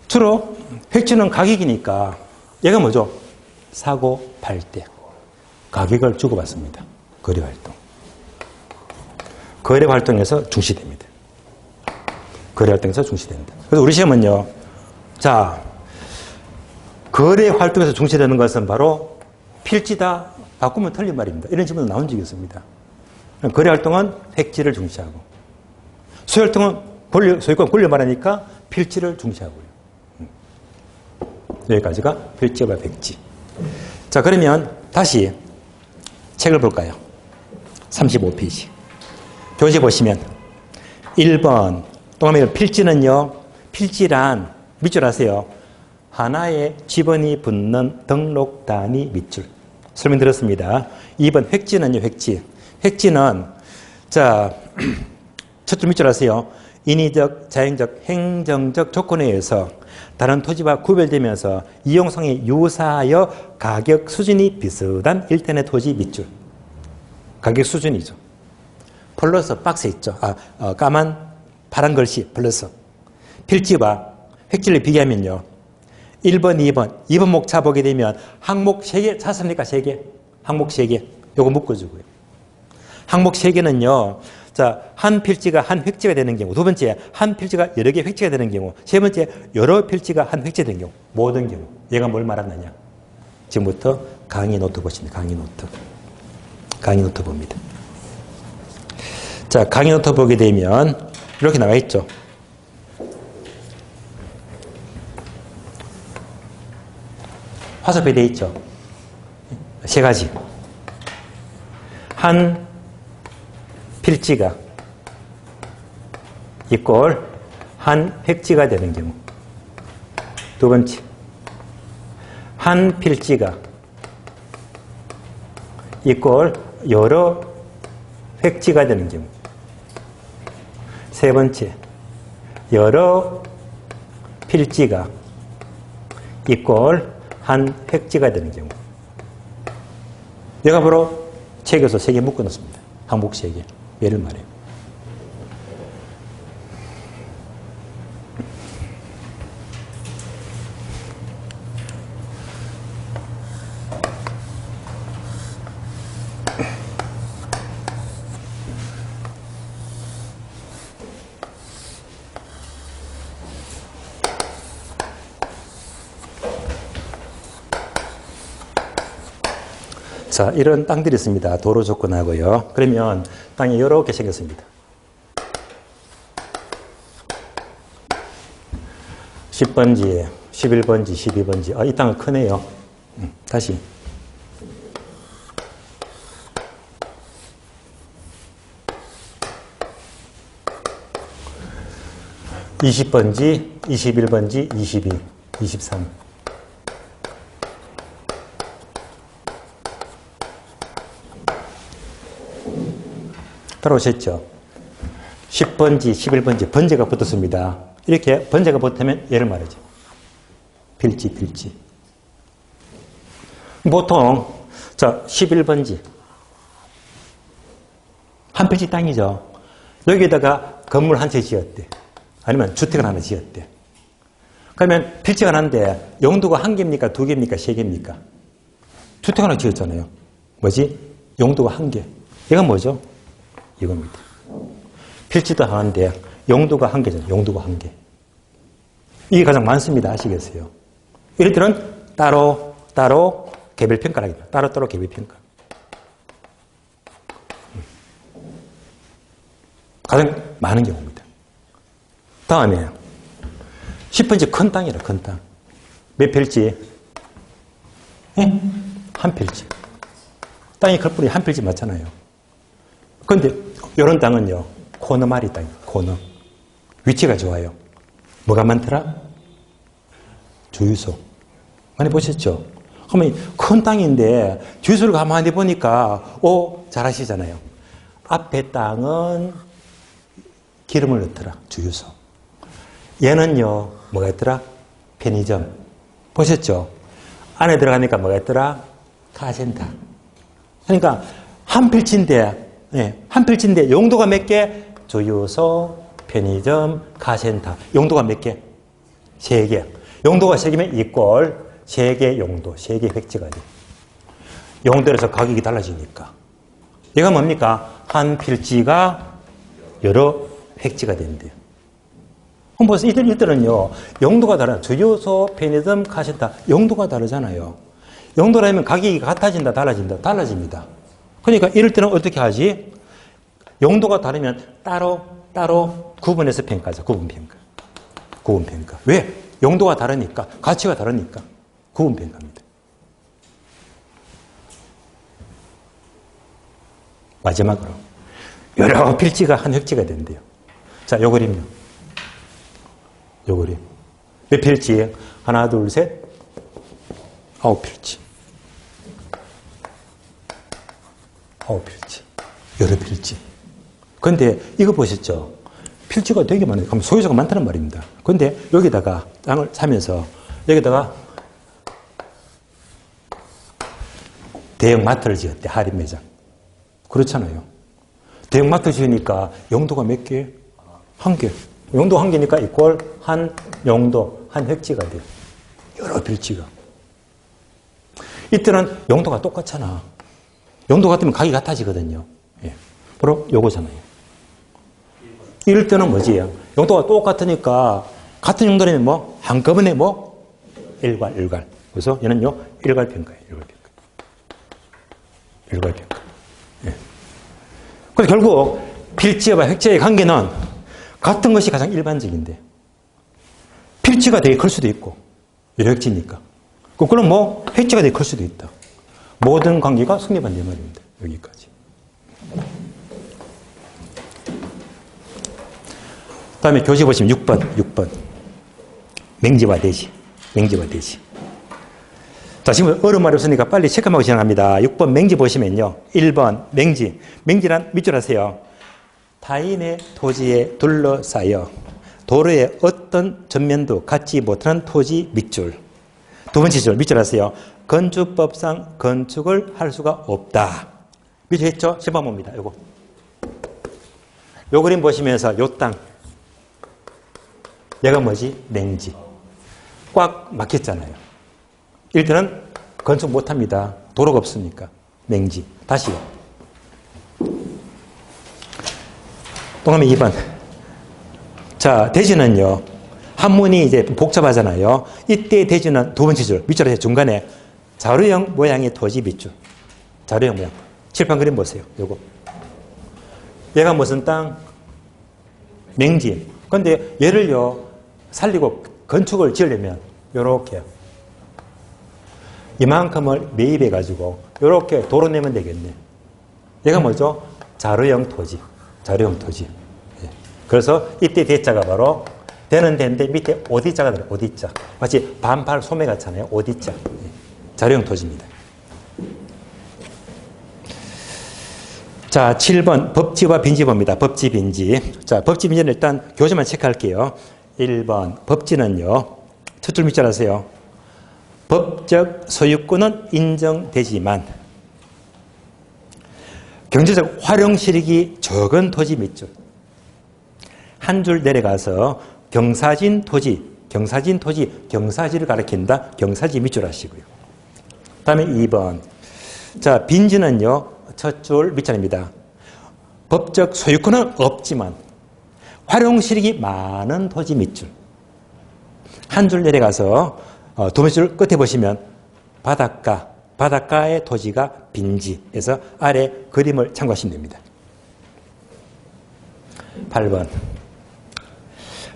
주로 핵지는 가격이니까 얘가 뭐죠? 사고, 팔 때 가격을 주고받습니다. 거래활동. 거래활동에서 중시됩니다. 거래활동에서 중시됩니다. 그래서 우리 시험은요. 자, 거래활동에서 중시되는 것은 바로 필지다. 바꾸면 틀린 말입니다. 이런 질문도 나온 적이 있습니다. 거래활동은 핵지를 중시하고 소유활동은 소유권 권리를 말하니까 필지를 중시하고요. 여기까지가 필지와 백지. 자, 그러면 다시 책을 볼까요? 35페이지. 교재 보시면 1번 동그라미 필지는요. 필지란 밑줄 아세요? 하나의 지번이 붙는 등록 단위 밑줄. 설명드렸습니다. 2번 획지는요. 획지. 획지는 자 첫줄 밑줄 아세요? 인위적, 자연적, 행정적 조건에 의해서 다른 토지와 구별되면서 이용성이 유사하여 가격 수준이 비슷한 일단의 토지 밑줄. 가격 수준이죠. 플러스 박스 있죠. 까만 파란 글씨 플러스. 필지와 획지를 비교하면요. 1번, 2번 목차 보게 되면 항목 3개 찾습니까? 3개. 항목 3개. 요거 묶어주고요. 항목 3개는요. 자, 한 필지가 한 획지가 되는 경우. 두 번째, 한 필지가 여러 개 획지가 되는 경우. 세 번째, 여러 필지가 한 획지가 되는 경우. 모든 경우. 얘가 뭘 말하느냐. 지금부터 강의 노트 보십니다. 강의 노트. 강의 노트 봅니다. 자, 강의 노트 보게 되면 이렇게 나와 있죠. 화살표에 되어 있죠. 3가지. 한 필지가 이꼴 한 획지가 되는 경우. 두 번째, 한 필지가 이꼴 여러 획지가 되는 경우. 세 번째, 여러 필지가 이꼴 한 획지가 되는 경우. 내가 바로 책에서 3개 묶어놨습니다. 항목 3개. 예를 말해요. 자, 이런 땅들이 있습니다. 도로 조건하고요. 그러면 땅이 이렇게 생겼습니다. 10번지, 11번지, 12번지. 이 땅은 크네요. 다시. (20번지) (21번지) (22) (23) 따라오셨죠? 10번지, 11번지 번제가 붙었습니다. 이렇게 번제가 붙으면 얘를 말하죠. 필지. 보통 자 11번지 한 필지 땅이죠. 여기에다가 건물 한 채 지었대. 아니면 주택을 하나 지었대. 그러면 필지가 하나인데 용도가 1개입니까? 2개입니까? 3개입니까? 주택 하나 지었잖아요. 뭐지? 용도가 1개. 이건 뭐죠? 이겁니다. 필지도 하나인데 용도가 1개잖아요. 용도가 1개. 이게 가장 많습니다. 아시겠어요? 예를 들은 따로 개별평가랍니다. 따로 개별평가. 가장 많은 경우입니다. 다음에 10번째 큰 땅이라 큰 땅. 몇 필지? 한 필지. 땅이 클 뿐이 한 필지 맞잖아요. 그런데 이런 땅은요. 코너마리 땅이에요. 코너. 위치가 좋아요. 뭐가 많더라? 주유소. 많이 보셨죠? 그러면 큰 땅인데 주유소를 가만히 보니까 잘 아시잖아요. 앞에 땅은 기름을 넣더라. 주유소. 얘는요. 뭐가 있더라? 편의점. 보셨죠? 안에 들어가니까 뭐가 있더라? 카센터. 그러니까 한 필지인데 네, 한 필지인데 용도가 몇 개? 주유소, 편의점, 카센터. 용도가 몇 개? 3개. 용도가 3개면 이꼴 3개 용도, 3개 획지가 돼. 용도에서 가격이 달라지니까. 얘가 뭡니까? 한 필지가 여러 획지가 된대요. 그럼 벌써 이들은요, 용도가 다른, 주유소, 편의점, 카센터, 용도가 다르잖아요. 용도라면 가격이 같아진다, 달라진다, 달라집니다. 그러니까 이럴 때는 어떻게 하지? 용도가 다르면 따로 구분해서 평가하자. 구분평가. 왜? 용도가 다르니까, 가치가 다르니까 구분평가입니다. 마지막으로 여러 필지가 한 획지가 된대요. 자, 요 그림요. 요 그림. 몇 필지예요? 하나, 둘, 셋, 9필지. 9필지. 여러 필지. 근데 이거 보셨죠? 필지가 되게 많아요. 그럼 소유자가 많다는 말입니다. 근데 여기다가 땅을 사면서 여기다가 대형 마트를 지었대. 할인 매장. 그렇잖아요. 대형 마트 지으니까 용도가 몇 개? 한 개. 용도 한 개니까 이꼴 한 용도, 한 획지가 돼요. 여러 필지가. 이때는 용도가 똑같잖아. 용도 같으면 가격이 같아지거든요. 예. 바로 요거잖아요. 이럴 때는 뭐지? 용도가 똑같으니까 같은 용도라면 뭐 한꺼번에 뭐 일괄. 그래서 얘는요 일괄평가예요. 일괄평가. 예. 그래서 결국 필지와 획지의 관계는 같은 것이 가장 일반적인데 필지가 되게 클 수도 있고 여러 획지니까 그럼 뭐 획지가 되게 클 수도 있다. 모든 관계가 성립한단 말입니다. 여기까지. 다음에 교재 보시면 6번. 맹지와 대지. 자, 지금 어려운 말이 없으니까 빨리 체크하고 진행합니다. 6번 맹지 보시면요. 1번 맹지. 맹지란 밑줄 하세요. 타인의 토지에 둘러싸여 도로의 어떤 전면도 갖지 못하는 토지 밑줄. 두 번째 줄 밑줄 하세요. 건축법상 건축을 할 수가 없다. 밑줄 했죠? 10번 봅니다. 요거. 요 그림 보시면서 요 땅. 얘가 뭐지? 맹지. 꽉 막혔잖아요. 일단은 건축 못합니다. 도로가 없으니까. 맹지. 다시요. 동그라미 2번. 자, 대지는요. 한문이 이제 복잡하잖아요. 이때 대지는 두 번째 줄. 밑줄에 중간에 자루형 모양의 토지 밑줄. 자루형 모양. 칠판 그림 보세요. 요거. 얘가 무슨 땅? 맹지. 근데 얘를요. 살리고 건축을 지으려면 요렇게 이만큼을 매입해가지고 요렇게 도로 내면 되겠네. 얘가 뭐죠? 자루형 토지. 예. 그래서 이때 대자가 바로 되는 데인데 밑에 오디자가 들어요. 오디자. 마치 반팔 소매 같잖아요. 오디자. 예. 자루형 토지입니다. 자, 7번 법지와 빈지 봅니다. 법지, 빈지. 자, 법지, 빈지는 일단 교재만 체크할게요. 1번 법지는요. 첫 줄 밑줄 하세요. 법적 소유권은 인정되지만 경제적 활용 실익이 적은 토지 밑줄. 한 줄 내려가서 경사진 토지, 경사지를 가리킨다. 경사지 밑줄 하시고요. 다음에 2번. 자, 빈지는요. 첫 줄 밑줄입니다. 법적 소유권은 없지만 활용 실익이 많은 토지 밑줄. 한 줄 내려가서 두 번째 줄 끝에 보시면 바닷가의 토지가 빈지에서 아래 그림을 참고하시면 됩니다. 8번.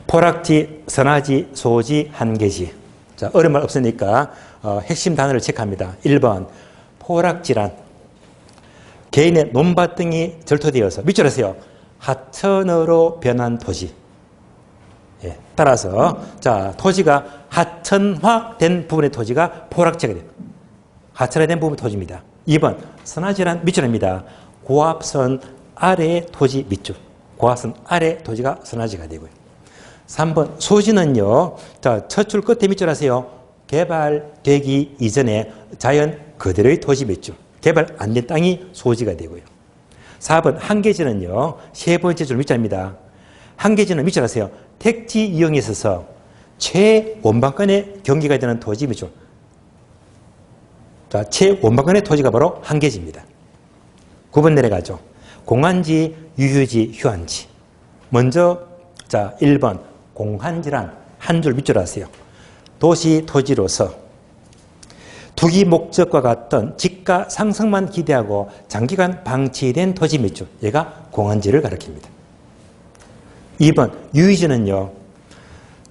포락지, 선화지, 소지, 한계지. 자, 어려운 말 없으니까 핵심 단어를 체크합니다. 1번. 포락지란 개인의 논밭 등이 절토되어서 밑줄 하세요. 하천으로 변한 토지. 예, 따라서 자, 토지가 하천화된 부분의 토지가 포락지가 됩니다. 하천화된 부분의 토지입니다. 2번. 선화지란 밑줄입니다. 고압선 아래의 토지 밑줄. 고압선 아래 토지가 선화지가 되고요. 3번. 소지는요. 자, 첫 줄 끝에 밑줄 하세요. 개발되기 이전에 자연 그대로의 토지 밑줄. 개발 안 된 땅이 소지가 되고요. 4번 한계지는요. 세 번째 줄 밑자입니다. 한계지는 밑줄하세요. 택지 이용에 있어서 최원방권의 경계가 되는 토지 밑줄. 자, 최원방권의 토지가 바로 한계지입니다. 9번 내려가죠. 공한지, 유휴지, 휴한지. 먼저 자 1번 공한지란 한 줄 밑줄 하세요. 도시 토지로서 투기 목적과 같은 지가 상승만 기대하고 장기간 방치된 토지 밑줄. 얘가 공한지를 가리킵니다. 2번 유휴지는요.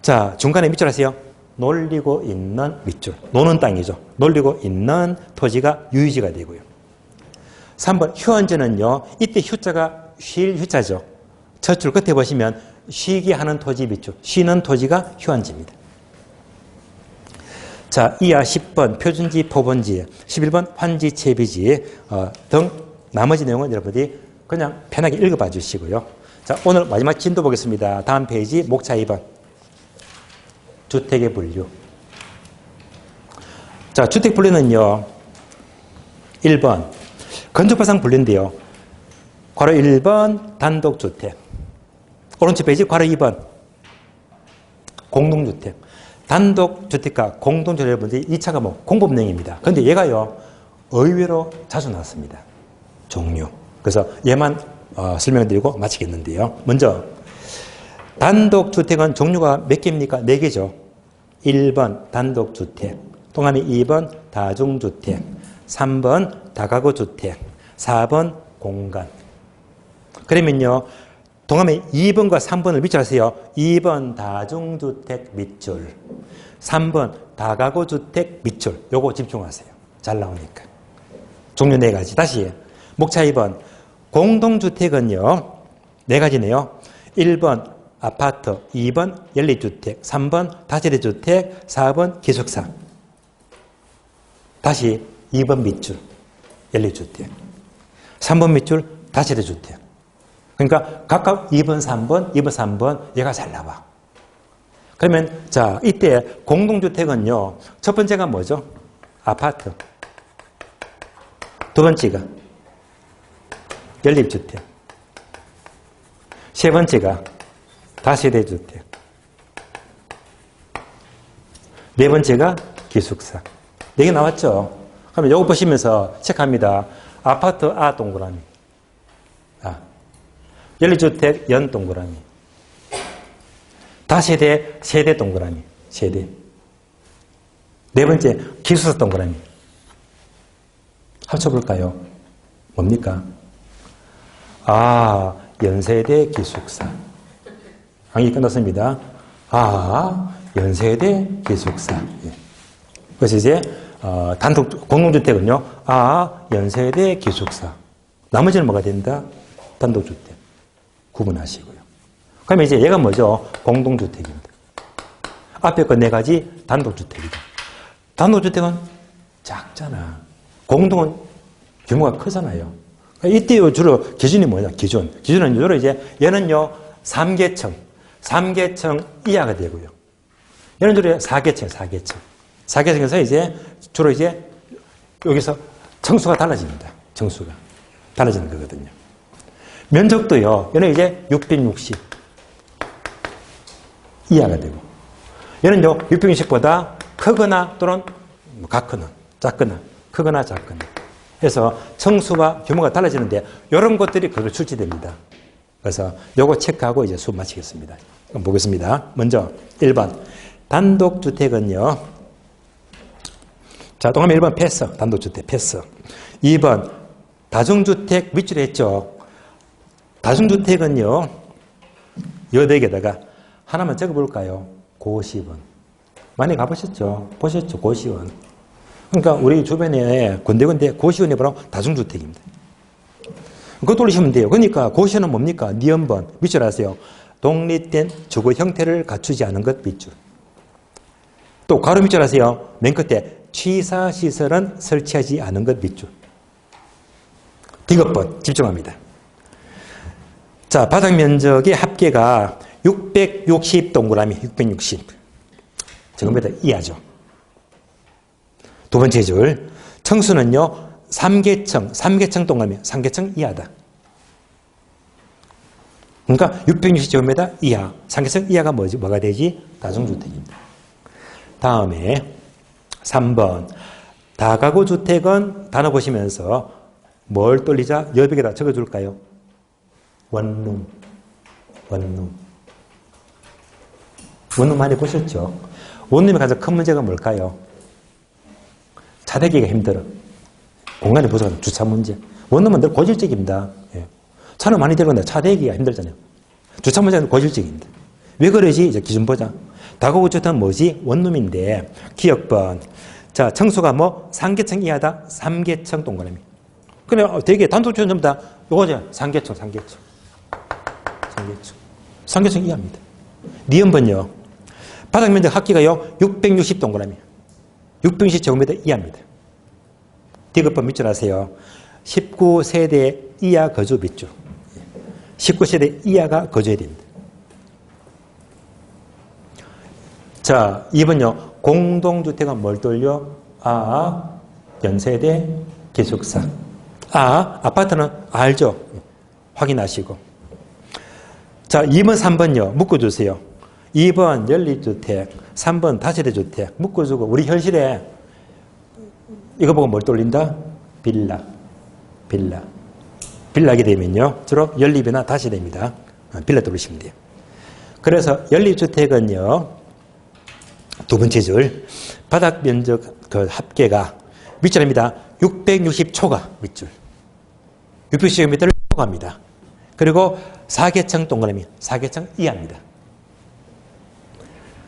자 중간에 밑줄 하세요. 놀리고 있는 밑줄. 노는 땅이죠. 놀리고 있는 토지가 유휴지가 되고요. 3번 휴한지는요. 이때 휴자가 쉴 휴자죠. 첫 줄 끝에 보시면 쉬게 하는 토지 밑줄. 쉬는 토지가 휴한지입니다. 자, 이하 10번 표준지, 포본지, 11번 환지, 채비지 등 나머지 내용은 여러분들이 그냥 편하게 읽어봐 주시고요. 자, 오늘 마지막 진도 보겠습니다. 다음 페이지 목차 2번. 주택의 분류. 자, 주택 분류는요. 1번 건축법상 분류인데요. 괄호 1번 단독주택. 오른쪽 페이지 괄호 2번 공동주택. 단독주택과 공동주택 여러분들이 2차 과목 공법 내용입니다. 그런데 얘가요. 의외로 자주 나왔습니다. 종류. 그래서 얘만 설명드리고 마치겠는데요. 먼저 단독주택은 종류가 몇 개입니까? 4개죠. 1번 단독주택, 동함이 2번 다중주택, 3번 다가구주택, 4번 공간. 그러면요. 동함에 2번과 3번을 밑줄 하세요. 2번 다중주택 밑줄, 3번 다가구주택 밑줄. 요거 집중하세요. 잘 나오니까. 종류 4가지. 다시 목차 2번 공동주택은요. 4가지네요. 1번 아파트, 2번 연립주택, 3번 다세대주택, 4번 기숙사. 다시 2번 밑줄 연립주택, 3번 밑줄 다세대주택. 그러니까 각각 2번, 3번, 2번, 3번 얘가 잘 나와. 그러면 자 이때 공동주택은요. 첫 번째가 뭐죠? 아파트. 두 번째가 연립주택. 세 번째가 다세대주택. 네 번째가 기숙사. 4개 나왔죠? 그러면 요거 보시면서 체크합니다. 아파트 아 동그라미. 아. 연립주택 연 동그라미. 다세대 세대 동그라미. 세대. 네 번째 기숙사 동그라미. 합쳐볼까요? 뭡니까? 아, 연세대 기숙사. 강의 끝났습니다. 아, 연세대 기숙사. 예. 그래서 이제 단독 공동주택은요. 아, 연세대 기숙사. 나머지는 뭐가 된다? 단독주택. 구분하시고요. 그러면 이제 얘가 뭐죠? 공동주택입니다. 앞에 거 4가지 단독주택이다. 단독주택은 작잖아. 공동은 규모가 크잖아요. 이때 주로 기준이 뭐냐? 기준은 주로 이제 얘는요 3계층 이하가 되고요. 얘는 주로 4계층. 4계층에서 이제 주로 이제 여기서 층수가 달라집니다. 층수가 달라지는 거거든요. 면적도요. 얘는 이제 660 이하가 되고 얘는요 660보다 크거나 또는 같거나 작거나 크거나 작거나 해서 층수와 규모가 달라지는데 이런 것들이 그걸 출제됩니다. 그래서 요거 체크하고 이제 수업 마치겠습니다. 그럼 보겠습니다. 먼저 1번 단독주택은요. 자, 동그라미 1번 패스. 단독주택 패스. 2번 다중주택 밑줄에 했죠. 다중주택은요. 요 4개다가 하나만 적어볼까요? 고시원. 많이 가보셨죠? 보셨죠? 고시원. 그러니까 우리 주변에 군데군데 고시원이 바로 다중주택입니다. 그거 돌리시면 돼요. 그러니까 고시원은 뭡니까? 니은번 밑줄 아세요? 독립된 주거 형태를 갖추지 않은 것 밑줄. 또 가로 밑줄 아세요? 맨 끝에 취사시설은 설치하지 않은 것 밑줄. 디귿번 집중합니다. 자, 바닥 면적의 합계가 660 동그라미, 660. 지금보다 이하죠. 두 번째 줄. 층수는요, 3계층 동그라미, 3계층 이하다. 그러니까 660제곱미터 이하, 상계층 이하가 뭐가 되지? 다중주택입니다. 다음에 3번. 다가구 주택은 단어 보시면서 뭘 돌리자? 여백에다 적어줄까요? 원룸. 원룸 많이 보셨죠? 원룸의 가장 큰 문제가 뭘까요? 차대기가 힘들어. 공간이 부족한 주차 문제. 원룸은 늘 고질적입니다. 예. 차는 많이 들어간다. 차대기가 힘들잖아요. 주차 문제는 고질적입니다. 왜 그러지? 이제 기준 보자. 다가구 주택은 뭐지? 원룸인데 기억번. 자, 청수가 뭐? 상계층 이하다. 3계층 동그라미. 그냥 되게 단독주택은 전부 다 요거죠. 상계층. 상계층 이하입니다. 니은번요. 바닥 면적 합계가요. 660 동그라미. 660제곱미터 이하입니다. 디귿번 밑줄 하세요. 19세대 이하 거주 밑줄. 19세대 이하가 거주해야 됩니다. 자, 2번요. 공동주택은 뭘 돌려? 연세대, 기숙사. 아파트는 알죠? 확인하시고. 자, 2번, 3번요. 묶어주세요. 2번 연립주택, 3번 다세대주택 묶어주고 우리 현실에 이거 보고 뭘 돌린다? 빌라게 되면요. 주로 연립이나 다세대입니다. 빌라 돌리시면 돼요. 그래서 연립주택은요. 두 번째 줄 바닥 면적 그 합계가 밑줄입니다. 660초가 밑줄. 660m를 초과합니다. 그리고 4계층 동그라미 4계층 이하입니다.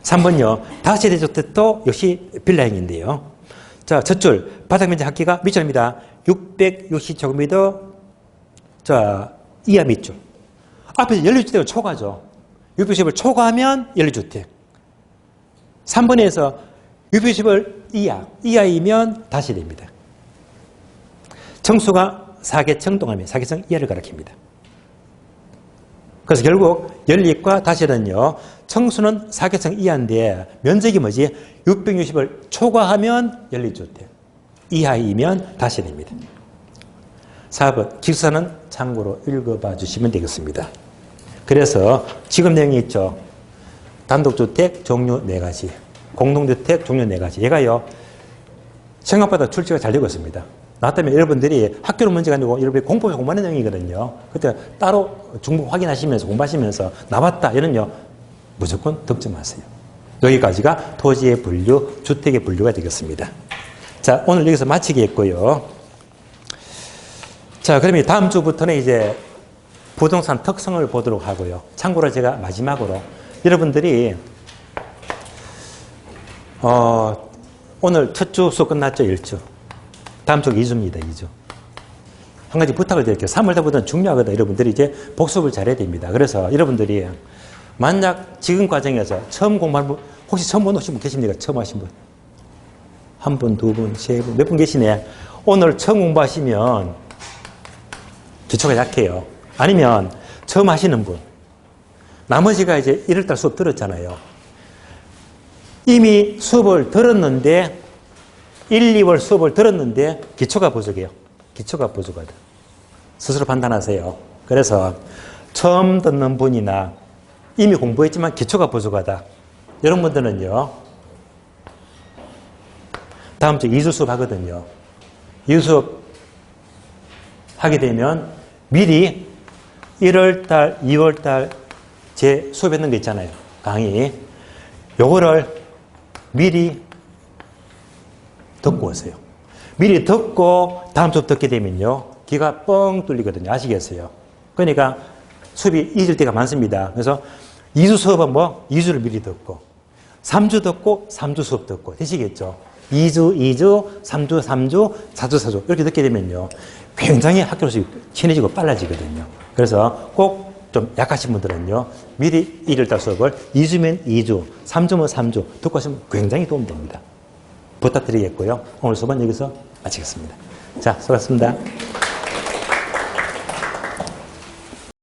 3번요. 다세대 주택도 역시 빌라형인데요. 자, 첫 줄 바닥 면적 합계가 밑줄입니다. 660제곱미터 자, 이하 밑줄. 앞에서 연립주택을 초과하죠. 660을 초과하면 연립주택. 3번에서 660을 이하이면 다세대입니다. 청수가 4계층 동그라미 4계층 이하를 가리킵니다. 그래서 결국 연립과 다세대는요. 청수는 4계층 이하인데 면적이 뭐지? 660을 초과하면 연립주택, 이하이면 다세대입니다. 4번 기숙사는 참고로 읽어봐 주시면 되겠습니다. 그래서 지금 내용이 있죠. 단독주택 종류 4가지, 공동주택 종류 4가지. 얘가요. 생각보다 출제가 잘 되고 있습니다. 나왔다면 여러분들이 학교로 문제가 아니고 여러분이 공부해서 공부하는 내용이거든요. 그때 따로 중복 확인하시면서 공부하시면서 나왔다 이런요 무조건 득점하세요. 여기까지가 토지의 분류, 주택의 분류가 되겠습니다. 자, 오늘 여기서 마치겠고요. 자, 그러면 다음 주부터는 이제 부동산 특성을 보도록 하고요. 참고로 제가 마지막으로 여러분들이 오늘 첫 주 수업 끝났죠? 1주. 다음 주 2주입니다. 2주. 한 가지 부탁을 드릴게요. 3월달부터는 중요하거든요. 여러분들이 이제 복습을 잘해야 됩니다. 그래서 여러분들이 만약 지금 과정에서 처음 공부하는 분, 혹시 처음 본 분 계십니까? 처음 하신 분? 한 분, 두 분, 세 분, 몇 분 계시네. 오늘 처음 공부하시면 기초가 약해요. 아니면 처음 하시는 분. 나머지가 이제 1월달 수업 들었잖아요. 이미 수업을 들었는데 1, 2월 수업을 들었는데 기초가 부족해요. 기초가 부족하다. 스스로 판단하세요. 그래서 처음 듣는 분이나 이미 공부했지만 기초가 부족하다. 이런 분들은요. 다음 주 2주 수업 하거든요. 2주 수업 하게 되면 미리 1월달, 2월달 제 수업했는 거 있잖아요. 강의. 요거를 미리 듣고 오세요. 미리 듣고 다음 수업 듣게 되면요. 귀가 뻥 뚫리거든요. 아시겠어요? 그러니까 수업이 잊을 때가 많습니다. 그래서 2주 수업은 뭐? 2주를 미리 듣고 3주 듣고 3주 수업 듣고 되시겠죠? 2주, 2주, 3주, 3주, 4주, 4주 이렇게 듣게 되면요. 굉장히 학교로서 친해지고 빨라지거든요. 그래서 꼭 좀 약하신 분들은요. 미리 1월달 수업을 2주면 2주, 3주면 3주 듣고 하시면 굉장히 도움됩니다. 부탁드리겠고요. 오늘 수업은 여기서 마치겠습니다. 자, 수고하셨습니다.